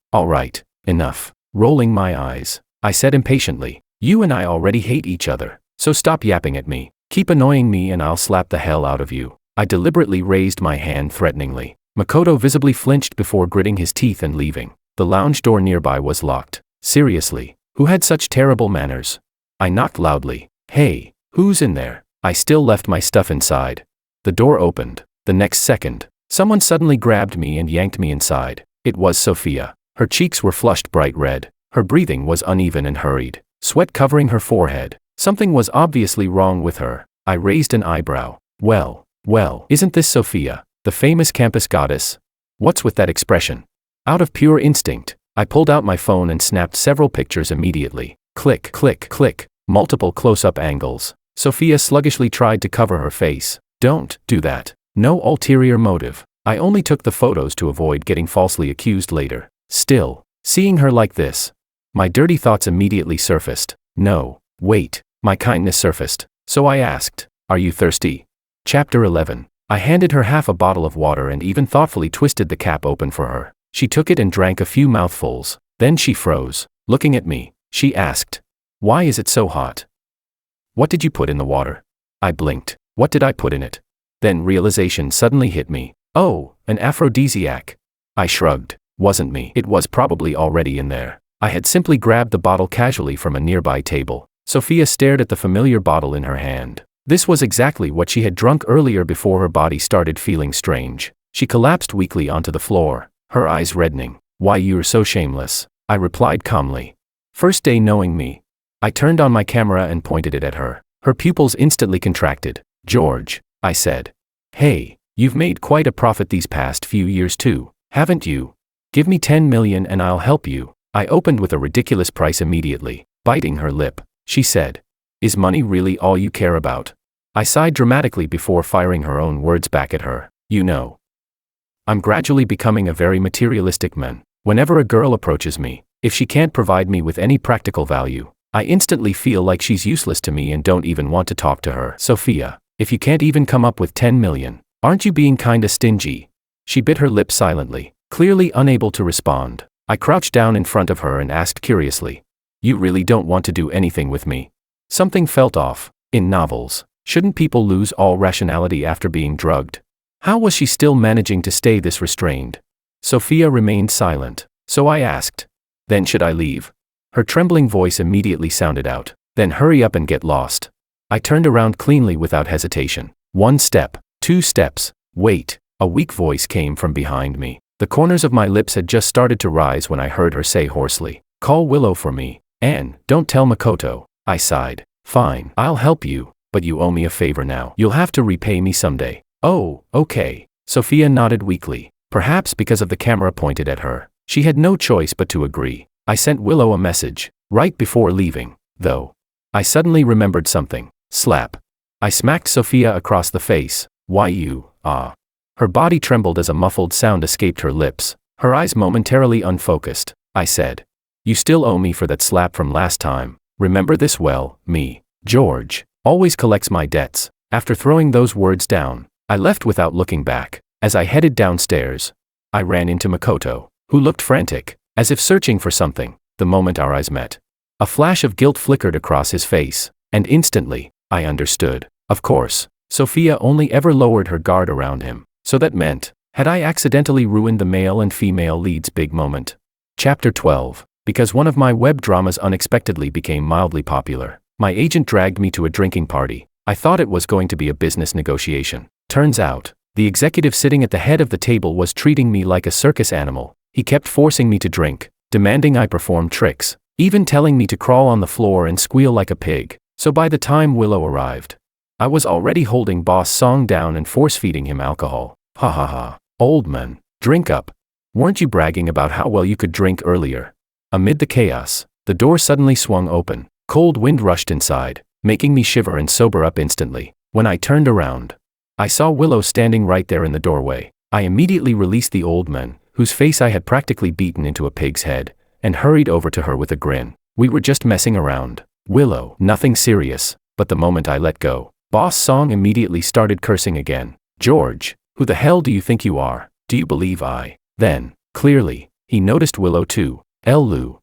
enough. Rolling my eyes, I said impatiently, you and I already hate each other, so stop yapping at me. Keep annoying me and I'll slap the hell out of you. I deliberately raised my hand threateningly. Makoto visibly flinched before gritting his teeth and leaving. The lounge door nearby was locked. Seriously, who had such terrible manners? I knocked loudly. Hey, who's in there? I still left my stuff inside. The door opened. The next second, someone suddenly grabbed me and yanked me inside. It was Sophia. Her cheeks were flushed bright red. Her breathing was uneven and hurried, sweat covering her forehead. Something was obviously wrong with her. I raised an eyebrow. Well, isn't this Sophia, the famous campus goddess? What's with that expression? Out of pure instinct, I pulled out my phone and snapped several pictures immediately. Click, click, click. Multiple close-up angles. Sophia sluggishly tried to cover her face. Don't do that. No ulterior motive. I only took the photos to avoid getting falsely accused later. Still, seeing her like this, my dirty thoughts immediately surfaced. No, wait, my kindness surfaced. So I asked, are you thirsty? Chapter 11. I handed her half a bottle of water and even thoughtfully twisted the cap open for her. She took it and drank a few mouthfuls. Then she froze. Looking at me, she asked, why is it so hot? What did you put in the water? I blinked. What did I put in it? Then realization suddenly hit me. Oh, an aphrodisiac. I shrugged. Wasn't me. It was probably already in there. I had simply grabbed the bottle casually from a nearby table. Sophia stared at the familiar bottle in her hand. This was exactly what she had drunk earlier before her body started feeling strange. She collapsed weakly onto the floor, her eyes reddening. Why, you're so shameless, I replied calmly. First day knowing me. I turned on my camera and pointed it at her. Her pupils instantly contracted. George, I said. Hey, you've made quite a profit these past few years too, haven't you? Give me 10 million and I'll help you. I opened with a ridiculous price immediately. Biting her lip, she said. Is money really all you care about? I sighed dramatically before firing her own words back at her. You know, I'm gradually becoming a very materialistic man. Whenever a girl approaches me, if she can't provide me with any practical value, I instantly feel like she's useless to me and don't even want to talk to her. Sophia, if you can't even come up with 10 million, aren't you being kinda stingy? She bit her lip silently, clearly unable to respond. I crouched down in front of her and asked curiously, you really don't want to do anything with me? Something felt off. In novels, shouldn't people lose all rationality after being drugged? How was she still managing to stay this restrained? Sophia remained silent, so I asked, then should I leave? Her trembling voice immediately sounded out, then hurry up and get lost. I turned around cleanly without hesitation. 1 step, 2 steps, wait, a weak voice came from behind me. The corners of my lips had just started to rise when I heard her say hoarsely, call Willow for me. And, don't tell Makoto. I sighed. Fine, I'll help you, but you owe me a favor now. You'll have to repay me someday. Oh, okay. Sophia nodded weakly. Perhaps because of the camera pointed at her, she had no choice but to agree. I sent Willow a message, right before leaving, though. I suddenly remembered something. Slap. I smacked Sophia across the face. Why you, Her body trembled as a muffled sound escaped her lips, her eyes momentarily unfocused. I said, you still owe me for that slap from last time. Remember this well, me, George, always collects my debts. After throwing those words down, I left without looking back. As I headed downstairs, I ran into Makoto, who looked frantic, as if searching for something. The moment our eyes met, a flash of guilt flickered across his face, and instantly, I understood. Of course, Sophia only ever lowered her guard around him, so that meant, had I accidentally ruined the male and female lead's big moment? Chapter 12. Because one of my web dramas unexpectedly became mildly popular, my agent dragged me to a drinking party. I thought it was going to be a business negotiation. Turns out, the executive sitting at the head of the table was treating me like a circus animal. He kept forcing me to drink, demanding I perform tricks, even telling me to crawl on the floor and squeal like a pig. So by the time Willow arrived, I was already holding Boss Song down and force-feeding him alcohol. Ha ha ha. Old man, drink up. Weren't you bragging about how well you could drink earlier? Amid the chaos, the door suddenly swung open. Cold wind rushed inside, making me shiver and sober up instantly. When I turned around, I saw Willow standing right there in the doorway. I immediately released the old man, whose face I had practically beaten into a pig's head, and hurried over to her with a grin. We were just messing around, Willow, nothing serious. But the moment I let go, Boss Song immediately started cursing again. George, who the hell do you think you are? Do you believe I? Then, clearly, he noticed Willow too. Lu.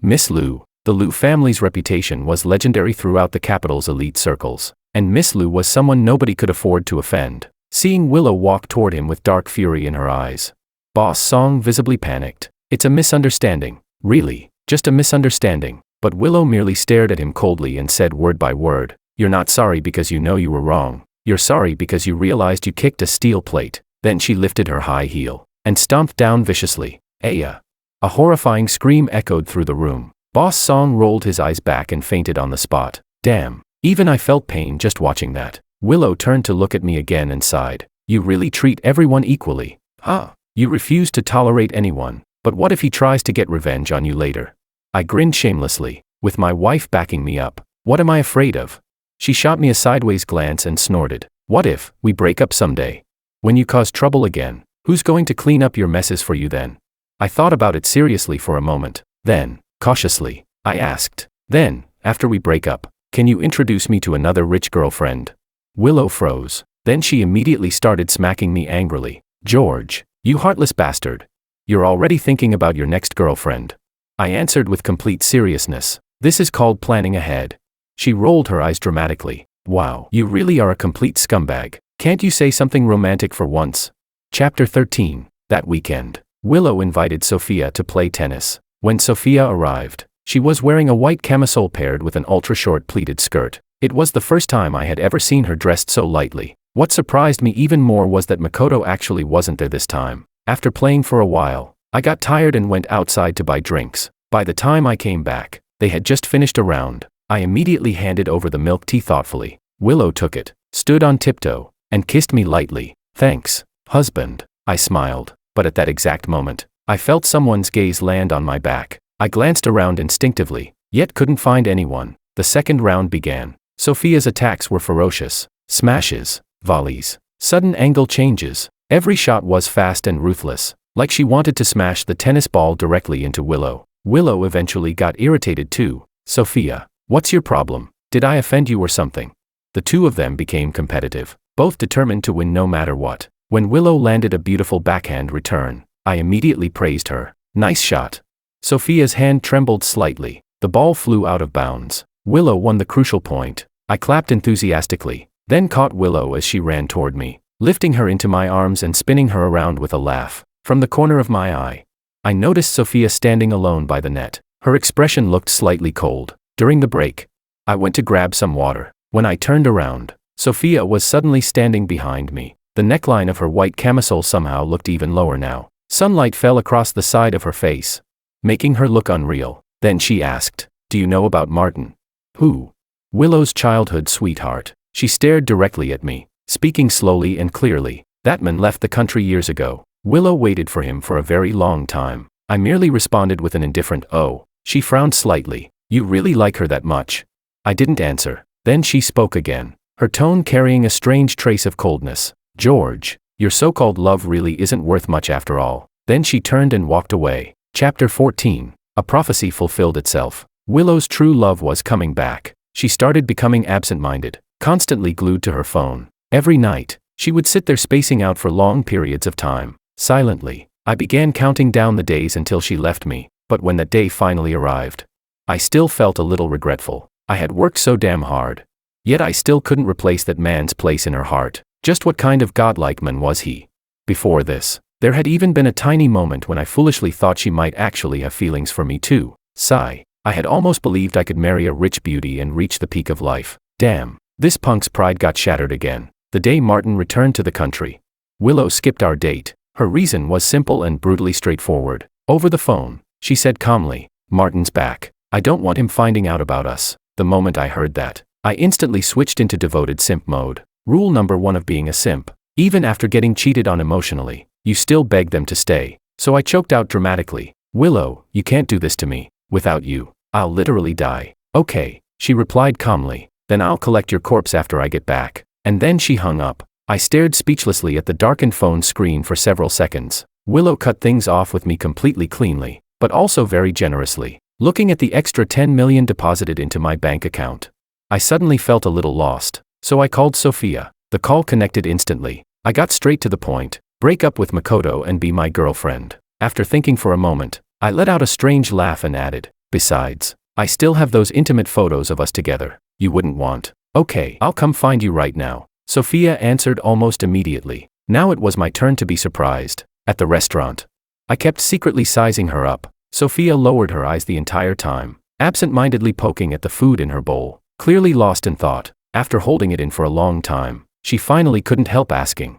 Miss Lu. The Lu family's reputation was legendary throughout the capital's elite circles, and Miss Lu was someone nobody could afford to offend. Seeing Willow walk toward him with dark fury in her eyes, Boss Song visibly panicked. It's a misunderstanding. Really, just a misunderstanding. But Willow merely stared at him coldly and said word by word, you're not sorry because you know you were wrong. You're sorry because you realized you kicked a steel plate. Then she lifted her high heel and stomped down viciously. Aya. A horrifying scream echoed through the room. Boss Song rolled his eyes back and fainted on the spot. Damn. Even I felt pain just watching that. Willow turned to look at me again and sighed. You really treat everyone equally. Huh? You refuse to tolerate anyone. But what if he tries to get revenge on you later? I grinned shamelessly. With my wife backing me up, what am I afraid of? She shot me a sideways glance and snorted. What if we break up someday? When you cause trouble again, who's going to clean up your messes for you then? I thought about it seriously for a moment. Then, cautiously, I asked, then, after we break up, can you introduce me to another rich girlfriend? Willow froze. Then she immediately started smacking me angrily. George, you heartless bastard. You're already thinking about your next girlfriend. I answered with complete seriousness. This is called planning ahead. She rolled her eyes dramatically. Wow, you really are a complete scumbag. Can't you say something romantic for once? Chapter 13. That weekend, Willow invited Sophia to play tennis. When Sophia arrived, she was wearing a white camisole paired with an ultra-short pleated skirt. It was the first time I had ever seen her dressed so lightly. What surprised me even more was that Makoto actually wasn't there this time. After playing for a while, I got tired and went outside to buy drinks. By the time I came back, they had just finished a round. I immediately handed over the milk tea thoughtfully. Willow took it, stood on tiptoe, and kissed me lightly. Thanks, husband, I smiled. But at that exact moment, I felt someone's gaze land on my back. I glanced around instinctively, yet couldn't find anyone. The second round began. Sophia's attacks were ferocious. Smashes, volleys, sudden angle changes. Every shot was fast and ruthless, like she wanted to smash the tennis ball directly into Willow. Willow eventually got irritated too. Sophia, what's your problem? Did I offend you or something? The two of them became competitive, both determined to win no matter what. When Willow landed a beautiful backhand return, I immediately praised her. Nice shot. Sophia's hand trembled slightly. The ball flew out of bounds. Willow won the crucial point. I clapped enthusiastically, then caught Willow as she ran toward me, lifting her into my arms and spinning her around with a laugh. From the corner of my eye, I noticed Sophia standing alone by the net. Her expression looked slightly cold. During the break, I went to grab some water. When I turned around, Sophia was suddenly standing behind me. The neckline of her white camisole somehow looked even lower now. Sunlight fell across the side of her face, making her look unreal. Then she asked, "Do you know about Martin?" "Who?" "Willow's childhood sweetheart." She stared directly at me, speaking slowly and clearly. "That man left the country years ago. Willow waited for him for a very long time." I merely responded with an indifferent "oh." She frowned slightly. "You really like her that much?" I didn't answer. Then she spoke again. her tone carrying a strange trace of coldness. George, your so-called love really isn't worth much after all. Then she turned and walked away. Chapter 14. A prophecy fulfilled itself. Willow's true love was coming back. She started becoming absent-minded, constantly glued to her phone. Every night, she would sit there spacing out for long periods of time. Silently, I began counting down the days until she left me, but when that day finally arrived, I still felt a little regretful. I had worked so damn hard. Yet I still couldn't replace that man's place in her heart. Just what kind of godlike man was he? Before this, there had even been a tiny moment when I foolishly thought she might actually have feelings for me too. Sigh. I had almost believed I could marry a rich beauty and reach the peak of life. Damn, this punk's pride got shattered again. The day Martin returned to the country, Willow skipped our date. Her reason was simple and brutally straightforward. Over the phone, she said calmly, "Martin's back. I don't want him finding out about us." The moment I heard that, I instantly switched into devoted simp mode. Rule number 1 of being a simp: even after getting cheated on emotionally, you still beg them to stay. So I choked out dramatically, "Willow, you can't do this to me. Without you, I'll literally die." "Okay," she replied calmly, "then I'll collect your corpse after I get back." And then she hung up. I stared speechlessly at the darkened phone screen for several seconds. Willow cut things off with me completely cleanly, but also very generously. Looking at the extra 10 million deposited into my bank account, I suddenly felt a little lost. So I called Sophia. The call connected instantly. I got straight to the point: break up with Makoto and be my girlfriend. After thinking for a moment, I let out a strange laugh and added, "Besides, I still have those intimate photos of us together. You wouldn't want." "Okay, I'll come find you right now," Sophia answered almost immediately. Now it was my turn to be surprised. At the restaurant, I kept secretly sizing her up. Sophia lowered her eyes the entire time, absent-mindedly poking at the food in her bowl, clearly lost in thought. After holding it in for a long time, she finally couldn't help asking,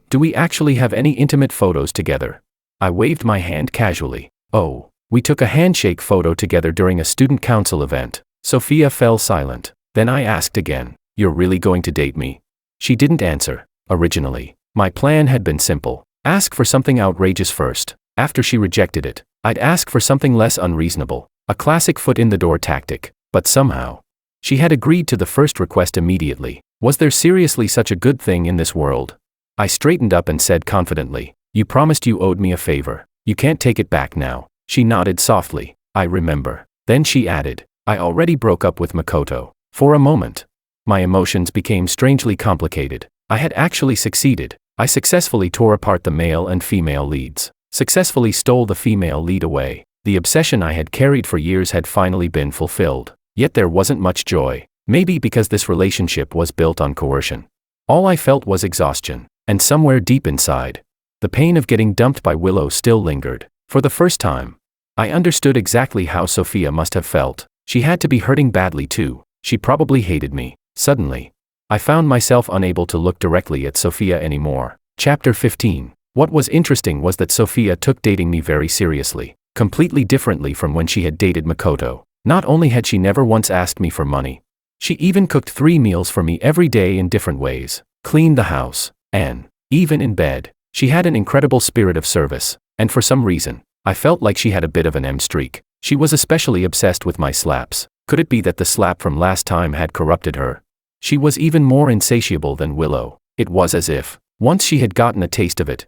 do we actually have any intimate photos together?" I waved my hand casually. "Oh, we took a handshake photo together during a student council event." Sophia fell silent. Then I asked again, "You're really going to date me?" She didn't answer. Originally, my plan had been simple: ask for something outrageous first. After she rejected it, I'd ask for something less unreasonable, a classic foot-in-the-door tactic. But somehow, she had agreed to the first request immediately. Was there seriously such a good thing in this world? I straightened up and said confidently, "You promised you owed me a favor. You can't take it back now." She nodded softly. "I remember." Then she added, "I already broke up with Makoto." For a moment, my emotions became strangely complicated. I had actually succeeded. I successfully tore apart the male and female leads, successfully stole the female lead away. The obsession I had carried for years had finally been fulfilled. Yet there wasn't much joy. Maybe because this relationship was built on coercion. All I felt was exhaustion, and somewhere deep inside, the pain of getting dumped by Willow still lingered. For the first time, I understood exactly how Sophia must have felt. She had to be hurting badly too. She probably hated me. Suddenly, I found myself unable to look directly at Sophia anymore. Chapter 15. What was interesting was that Sophia took dating me very seriously, completely differently from when she had dated Makoto. Not only had she never once asked me for money, she even cooked 3 meals for me every day in different ways, cleaned the house, and, even in bed, she had an incredible spirit of service. And for some reason, I felt like she had a bit of an M streak. She was especially obsessed with my slaps. Could it be that the slap from last time had corrupted her? She was even more insatiable than Willow. It was as if, once she had gotten a taste of it,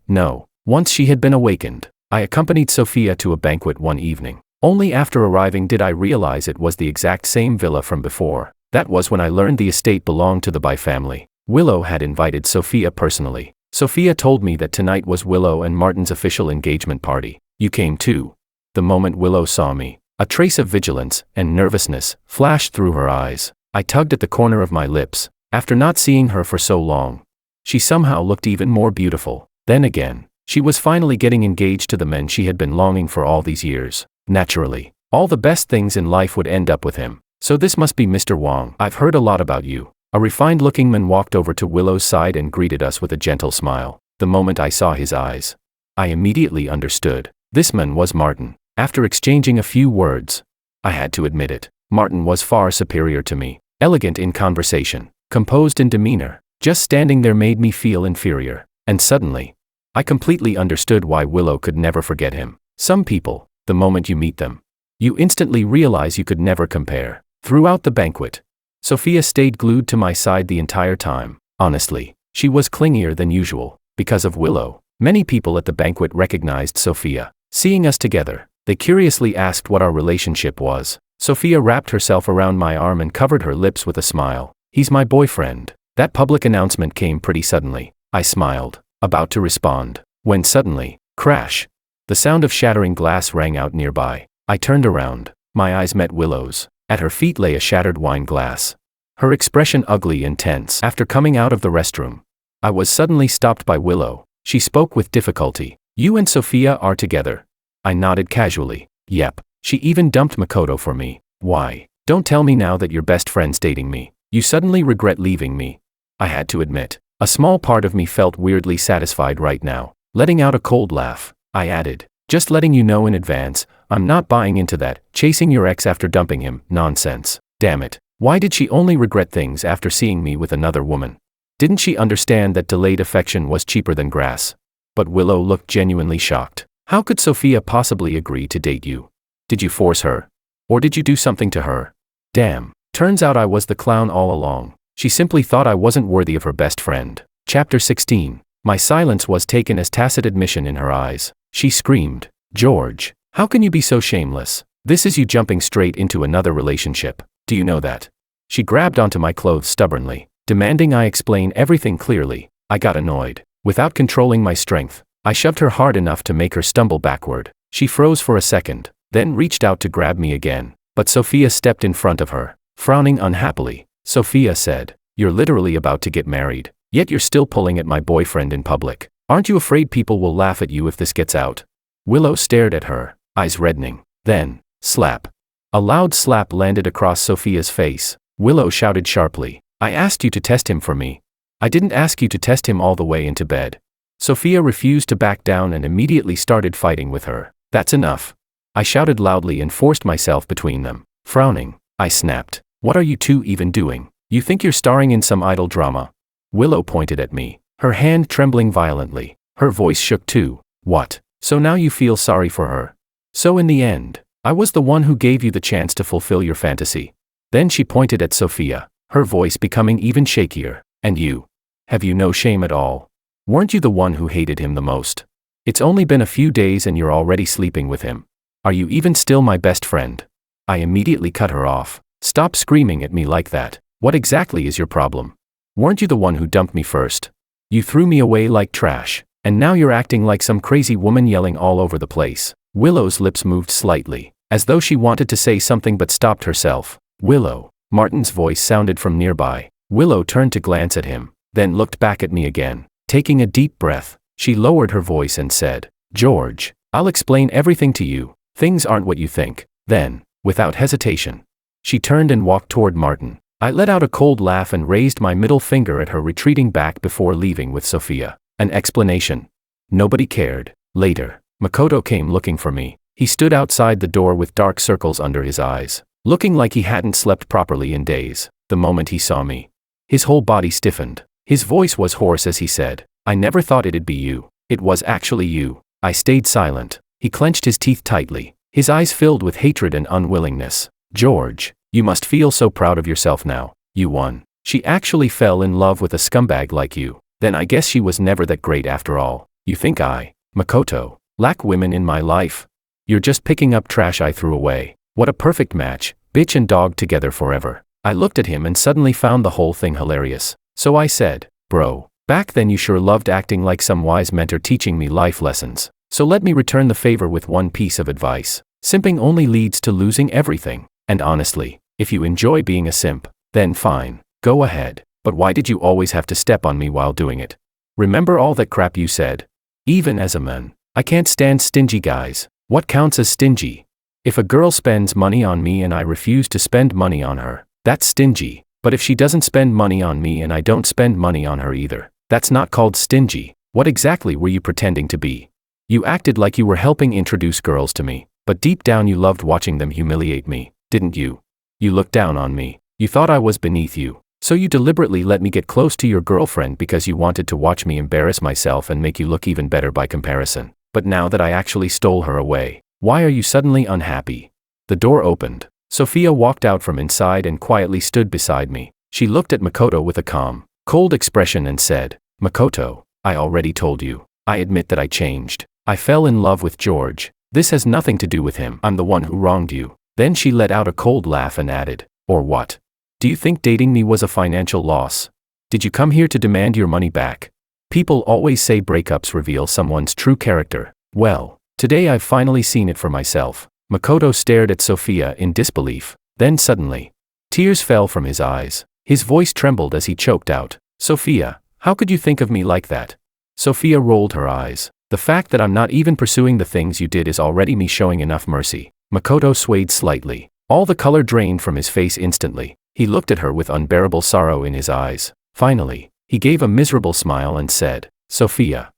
once she had been awakened. I accompanied Sophia to a banquet one evening. Only after arriving did I realize it was the exact same villa from before. That was when I learned the estate belonged to the Bai family. Willow had invited Sophia personally. Sophia told me that tonight was Willow and Martin's official engagement party. "You came too." The moment Willow saw me, a trace of vigilance and nervousness flashed through her eyes. I tugged at the corner of my lips. After not seeing her for so long, she somehow looked even more beautiful. Then again, she was finally getting engaged to the man she had been longing for all these years. Naturally, all the best things in life would end up with him. "So this must be Mr. Wong. I've heard a lot about you." A refined-looking man walked over to Willow's side and greeted us with a gentle smile. The moment I saw his eyes, I immediately understood. This man was Martin. After exchanging a few words, I had to admit it, Martin was far superior to me. Elegant in conversation, composed in demeanor, just standing there made me feel inferior. And suddenly, I completely understood why Willow could never forget him. Some people, the moment you meet them, you instantly realize you could never compare. Throughout the banquet, Sophia stayed glued to my side the entire time. Honestly, she was clingier than usual, because of Willow. Many people at the banquet recognized Sophia. Seeing us together, they curiously asked what our relationship was. Sophia wrapped herself around my arm and covered her lips with a smile. He's my boyfriend. That public announcement came pretty suddenly. I smiled, about to respond, when suddenly, crash. The sound of shattering glass rang out nearby. I turned around. My eyes met Willow's. At her feet lay a shattered wine glass. Her expression ugly and tense. After coming out of the restroom, I was suddenly stopped by Willow. She spoke with difficulty. You and Sophia are together. I nodded casually. Yep. She even dumped Makoto for me. Why? Don't tell me now that your best friend's dating me. You suddenly regret leaving me. I had to admit, a small part of me felt weirdly satisfied right now. Letting out a cold laugh, I added, just letting you know in advance, I'm not buying into that, chasing your ex after dumping him, nonsense. Damn it. Why did she only regret things after seeing me with another woman? Didn't she understand that delayed affection was cheaper than grass? But Willow looked genuinely shocked. How could Sophia possibly agree to date you? Did you force her? Or did you do something to her? Damn. Turns out I was the clown all along. She simply thought I wasn't worthy of her best friend. Chapter 16. My silence was taken as tacit admission in her eyes. She screamed, George, how can you be so shameless? This is you jumping straight into another relationship. Do you know that? She grabbed onto my clothes stubbornly, demanding I explain everything clearly. I got annoyed. Without controlling my strength, I shoved her hard enough to make her stumble backward. She froze for a second, then reached out to grab me again. But Sophia stepped in front of her, frowning unhappily. Sophia said, you're literally about to get married, yet you're still pulling at my boyfriend in public. Aren't you afraid people will laugh at you if this gets out? Willow stared at her, eyes reddening. Then, slap. A loud slap landed across Sophia's face. Willow shouted sharply, I asked you to test him for me. I didn't ask you to test him all the way into bed. Sophia refused to back down and immediately started fighting with her. That's enough. I shouted loudly and forced myself between them. Frowning, I snapped. What are you two even doing? You think you're starring in some idol drama? Willow pointed at me, her hand trembling violently. Her voice shook too. What? So now you feel sorry for her? So in the end, I was the one who gave you the chance to fulfill your fantasy. Then she pointed at Sophia, her voice becoming even shakier. And you? Have you no shame at all? Weren't you the one who hated him the most? It's only been a few days and you're already sleeping with him. Are you even still my best friend? I immediately cut her off. Stop screaming at me like that. What exactly is your problem? Weren't you the one who dumped me first? You threw me away like trash, and now you're acting like some crazy woman yelling all over the place. Willow's lips moved slightly, as though she wanted to say something but stopped herself. Willow. Martin's voice sounded from nearby. Willow turned to glance at him, then looked back at me again. Taking a deep breath, she lowered her voice and said, George, I'll explain everything to you. Things aren't what you think. Then, without hesitation, she turned and walked toward Martin. I let out a cold laugh and raised my middle finger at her retreating back before leaving with Sophia. An explanation. Nobody cared. Later, Makoto came looking for me. He stood outside the door with dark circles under his eyes, looking like he hadn't slept properly in days. The moment he saw me, his whole body stiffened. His voice was hoarse as he said, I never thought it'd be you. It was actually you. I stayed silent. He clenched his teeth tightly, his eyes filled with hatred and unwillingness. George, you must feel so proud of yourself now. You won. She actually fell in love with a scumbag like you. Then I guess she was never that great after all. You think I, Makoto, lack women in my life? You're just picking up trash I threw away. What a perfect match, bitch and dog together forever. I looked at him and suddenly found the whole thing hilarious. So I said, bro, back then you sure loved acting like some wise mentor teaching me life lessons. So let me return the favor with one piece of advice. Simping only leads to losing everything. And honestly, if you enjoy being a simp, then fine, go ahead. But why did you always have to step on me while doing it? Remember all that crap you said? Even as a man, I can't stand stingy guys. What counts as stingy? If a girl spends money on me and I refuse to spend money on her, that's stingy. But if she doesn't spend money on me and I don't spend money on her either, that's not called stingy. What exactly were you pretending to be? You acted like you were helping introduce girls to me, but deep down you loved watching them humiliate me, didn't you? You looked down on me. You thought I was beneath you. So you deliberately let me get close to your girlfriend because you wanted to watch me embarrass myself and make you look even better by comparison. But now that I actually stole her away, why are you suddenly unhappy? The door opened. Sophia walked out from inside and quietly stood beside me. She looked at Makoto with a calm, cold expression and said, "Makoto, I already told you. I admit that I changed. I fell in love with George. This has nothing to do with him. I'm the one who wronged you." Then she let out a cold laugh and added, "Or what? Do you think dating me was a financial loss? Did you come here to demand your money back? People always say breakups reveal someone's true character. Well, today I've finally seen it for myself." Makoto stared at Sophia in disbelief. Then suddenly, tears fell from his eyes. His voice trembled as he choked out, "Sophia, how could you think of me like that?" Sophia rolled her eyes. "The fact that I'm not even pursuing the things you did is already me showing enough mercy." Makoto swayed slightly. All the color drained from his face instantly. He looked at her with unbearable sorrow in his eyes. Finally, he gave a miserable smile and said, "Sophia,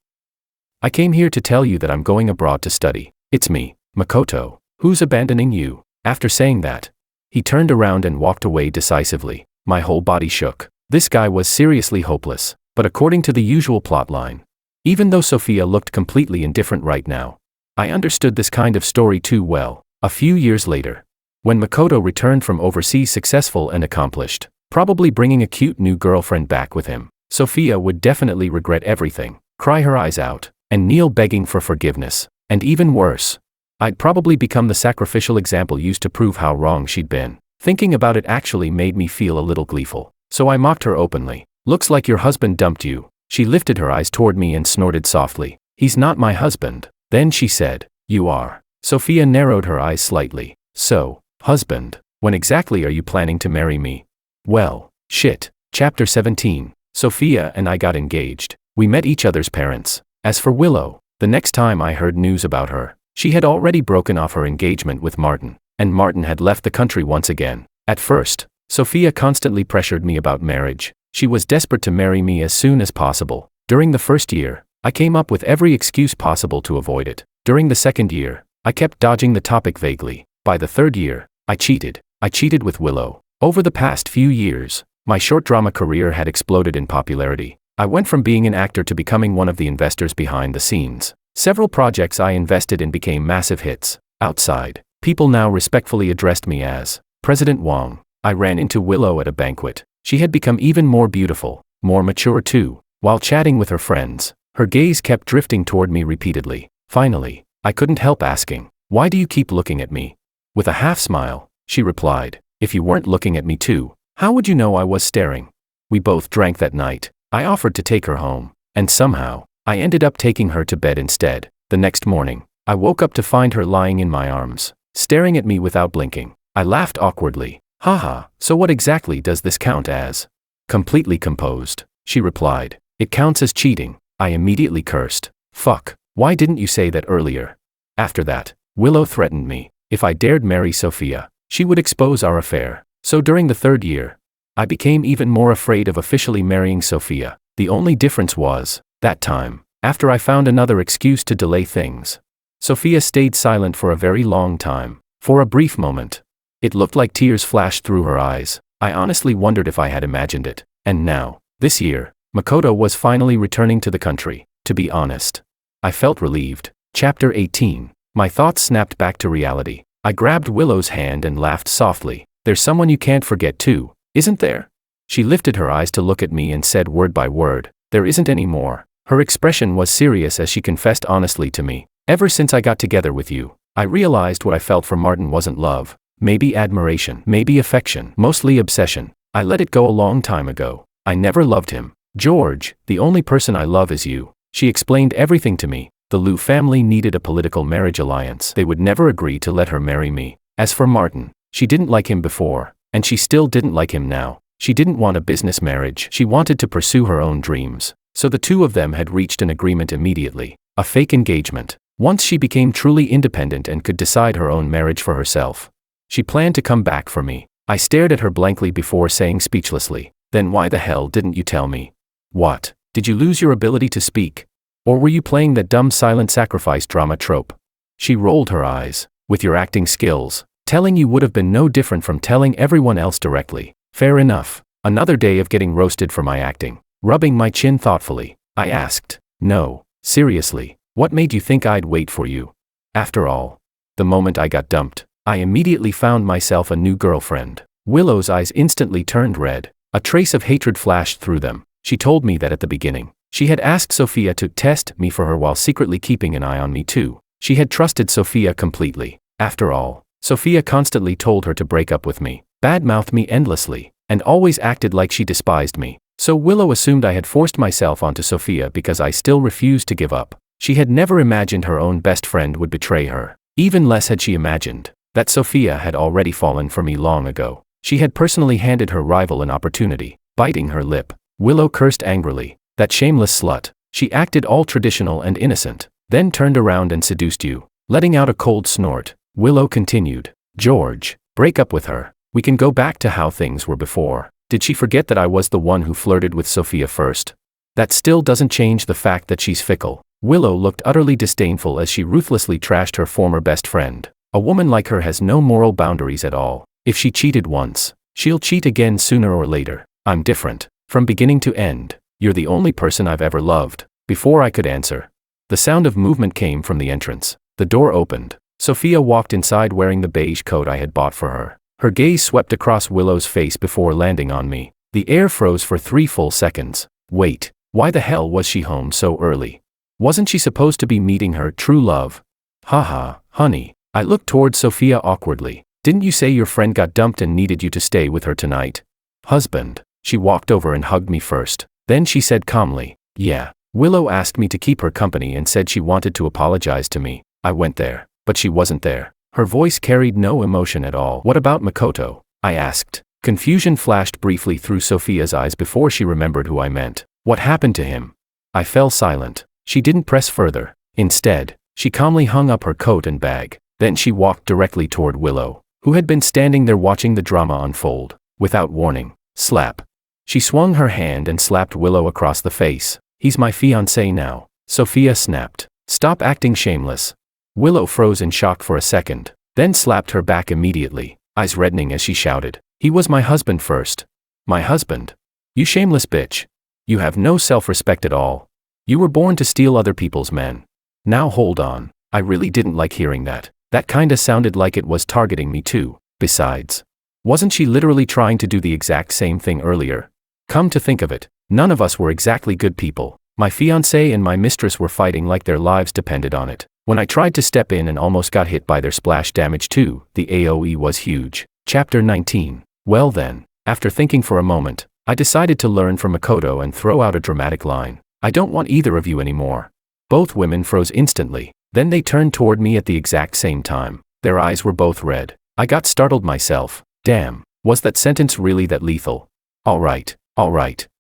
I came here to tell you that I'm going abroad to study. It's me, Makoto, who's abandoning you." After saying that, he turned around and walked away decisively. My whole body shook. This guy was seriously hopeless, but according to the usual plotline. Even though Sophia looked completely indifferent right now, I understood this kind of story too well. A few years later, when Makoto returned from overseas successful and accomplished, probably bringing a cute new girlfriend back with him, Sophia would definitely regret everything, cry her eyes out, and kneel begging for forgiveness. And even worse, I'd probably become the sacrificial example used to prove how wrong she'd been. Thinking about it actually made me feel a little gleeful. So I mocked her openly. "Looks like your husband dumped you." She lifted her eyes toward me and snorted softly. "He's not my husband." Then she said, "You are." Sophia narrowed her eyes slightly. "So, husband, when exactly are you planning to marry me?" Well, shit. Chapter 17. Sophia and I got engaged. We met each other's parents. As for Willow, the next time I heard news about her, she had already broken off her engagement with Martin, and Martin had left the country once again. At first, Sophia constantly pressured me about marriage. She was desperate to marry me as soon as possible. During the first year, I came up with every excuse possible to avoid it. During the second year, I kept dodging the topic vaguely. By the third year, I cheated. I cheated with Willow. Over the past few years, my short drama career had exploded in popularity. I went from being an actor to becoming one of the investors behind the scenes. Several projects I invested in became massive hits. Outside, people now respectfully addressed me as President Wong. I ran into Willow at a banquet. She had become even more beautiful, more mature too. While chatting with her friends, her gaze kept drifting toward me repeatedly. Finally, I couldn't help asking, "Why do you keep looking at me?" With a half smile, she replied, "If you weren't looking at me too, how would you know I was staring?" We both drank that night. I offered to take her home, and somehow, I ended up taking her to bed instead. The next morning, I woke up to find her lying in my arms, staring at me without blinking. I laughed awkwardly. "Haha, so what exactly does this count as?" "Completely composed," she replied. "It counts as cheating." I immediately cursed. "Fuck, why didn't you say that earlier?" After that, Willow threatened me. If I dared marry Sophia, she would expose our affair. So during the third year, I became even more afraid of officially marrying Sophia. The only difference was, that time, after I found another excuse to delay things, Sophia stayed silent for a very long time. For a brief moment, it looked like tears flashed through her eyes. I honestly wondered if I had imagined it. And now, this year, Makoto was finally returning to the country. To be honest, I felt relieved. Chapter 18. My thoughts snapped back to reality. I grabbed Willow's hand and laughed softly. "There's someone you can't forget too, isn't there?" She lifted her eyes to look at me and said word by word, "There isn't any more." Her expression was serious as she confessed honestly to me. "Ever since I got together with you, I realized what I felt for Martin wasn't love. Maybe admiration, maybe affection, mostly obsession. I let it go a long time ago. I never loved him. George, the only person I love is you." She explained everything to me. The Liu family needed a political marriage alliance. They would never agree to let her marry me. As for Martin, she didn't like him before, and she still didn't like him now. She didn't want a business marriage. She wanted to pursue her own dreams. So the two of them had reached an agreement immediately. A fake engagement. Once she became truly independent and could decide her own marriage for herself, she planned to come back for me. I stared at her blankly before saying speechlessly, "Then why the hell didn't you tell me?" "What? Did you lose your ability to speak? Or were you playing that dumb silent sacrifice drama trope?" She rolled her eyes. "With your acting skills, telling you would have been no different from telling everyone else directly." Fair enough. Another day of getting roasted for my acting. Rubbing my chin thoughtfully, I asked, "No, seriously, what made you think I'd wait for you? After all, the moment I got dumped, I immediately found myself a new girlfriend. Willow's eyes instantly turned red. A trace of hatred flashed through them. She told me that at the beginning, she had asked Sophia to test me for her while secretly keeping an eye on me too. She had trusted Sophia completely. After all, Sophia constantly told her to break up with me, badmouthed me endlessly, and always acted like she despised me. So Willow assumed I had forced myself onto Sophia because I still refused to give up. She had never imagined her own best friend would betray her. Even less had she imagined that Sophia had already fallen for me long ago. She had personally handed her rival an opportunity. Biting her lip, Willow cursed angrily. That shameless slut. She acted all traditional and innocent, then turned around and seduced you. Letting out a cold snort, Willow continued. George, break up with her. We can go back to how things were before. Did she forget that I was the one who flirted with Sophia first? That still doesn't change the fact that she's fickle. Willow looked utterly disdainful as she ruthlessly trashed her former best friend. A woman like her has no moral boundaries at all. If she cheated once, she'll cheat again sooner or later. I'm different. From beginning to end, you're the only person I've ever loved. Before I could answer, the sound of movement came from the entrance. The door opened. Sophia walked inside wearing the beige coat I had bought for her. Her gaze swept across Willow's face before landing on me. The air froze for 3 full seconds. Wait, why the hell was she home so early? Wasn't she supposed to be meeting her true love? Haha, honey. I looked toward Sophia awkwardly. Didn't you say your friend got dumped and needed you to stay with her tonight? Husband. She walked over and hugged me first. Then she said calmly, yeah. Willow asked me to keep her company and said she wanted to apologize to me. I went there, but she wasn't there. Her voice carried no emotion at all. What about Makoto? I asked. Confusion flashed briefly through Sophia's eyes before she remembered who I meant. What happened to him? I fell silent. She didn't press further. Instead, she calmly hung up her coat and bag. Then she walked directly toward Willow, who had been standing there watching the drama unfold. Without warning, slap. She swung her hand and slapped Willow across the face. He's my fiancé now. Sophia snapped. Stop acting shameless. Willow froze in shock for a second, then slapped her back immediately, eyes reddening as she shouted. He was my husband first. My husband? You shameless bitch. You have no self-respect at all. You were born to steal other people's men. Now hold on. I really didn't like hearing that. That kinda sounded like it was targeting me too. Besides, wasn't she literally trying to do the exact same thing earlier? Come to think of it, none of us were exactly good people. My fiancé and my mistress were fighting like their lives depended on it. When I tried to step in and almost got hit by their splash damage too, the AOE was huge. Chapter 19. Well then, after thinking for a moment, I decided to learn from Makoto and throw out a dramatic line. I don't want either of you anymore. Both women froze instantly. Then they turned toward me at the exact same time. Their eyes were both red. I got startled myself. Damn, was that sentence really that lethal? Alright,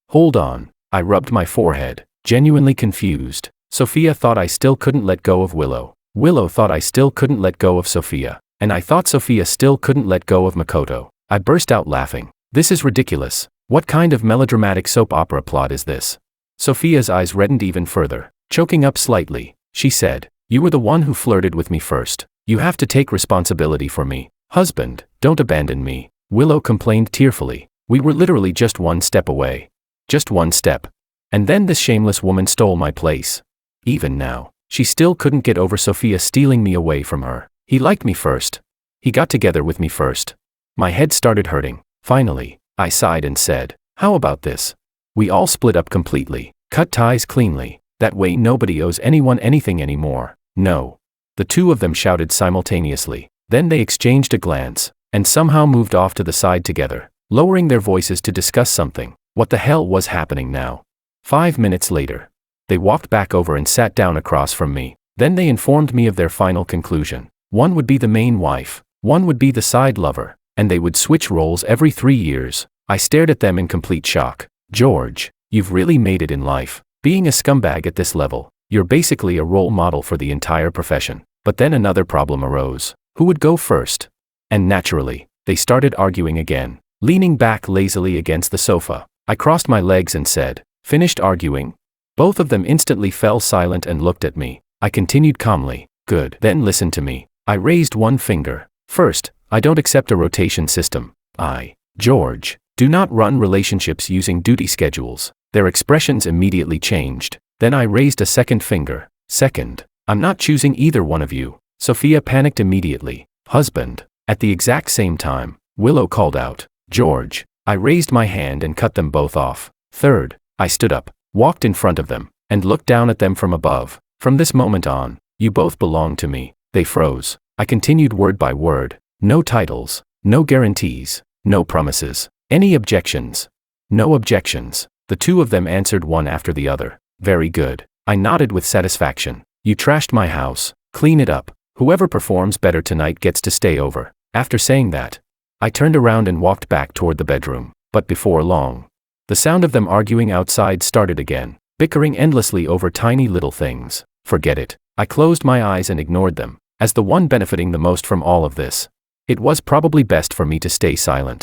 hold on. I rubbed my forehead, genuinely confused. Sophia thought I still couldn't let go of Willow. Willow thought I still couldn't let go of Sophia. And I thought Sophia still couldn't let go of Makoto. I burst out laughing. This is ridiculous. What kind of melodramatic soap opera plot is this? Sophia's eyes reddened even further. Choking up slightly, she said, you were the one who flirted with me first. You have to take responsibility for me. Husband, don't abandon me. Willow complained tearfully. We were literally just one step away. Just one step. And then this shameless woman stole my place. Even now, she still couldn't get over Sophia stealing me away from her. He liked me first. He got together with me first. My head started hurting. Finally, I sighed and said, how about this? We all split up completely. Cut ties cleanly. That way nobody owes anyone anything anymore. No. The two of them shouted simultaneously. Then they exchanged a glance, and somehow moved off to the side together, lowering their voices to discuss something. What the hell was happening now? 5 minutes later, they walked back over and sat down across from me. Then they informed me of their final conclusion. One would be the main wife, one would be the side lover, and they would switch roles every 3 years. I stared at them in complete shock. George, you've really made it in life. Being a scumbag at this level, you're basically a role model for the entire profession. But then another problem arose. Who would go first? And naturally, they started arguing again. Leaning back lazily against the sofa, I crossed my legs and said, finished arguing? Both of them instantly fell silent and looked at me. I continued calmly, good. Then listen to me. I raised one finger. First, I don't accept a rotation system. George, do not run relationships using duty schedules. Their expressions immediately changed. Then I raised a second finger. Second, I'm not choosing either one of you. Sophia panicked immediately. Husband, At the exact same time, Willow called out, "George." I raised my hand and cut them both off. Third, I stood up, walked in front of them, and looked down at them from above. "From this moment on, you both belong to me." They froze. I continued word by word. "No titles, no guarantees, no promises. Any objections?" "No objections." The two of them answered one after the other. "Very good." I nodded with satisfaction. "You trashed my house. Clean it up. Whoever performs better tonight gets to stay over." After saying that, I turned around and walked back toward the bedroom. But before long, the sound of them arguing outside started again, bickering endlessly over tiny little things. Forget it. I closed my eyes and ignored them. As the one benefiting the most from all of this, it was probably best for me to stay silent.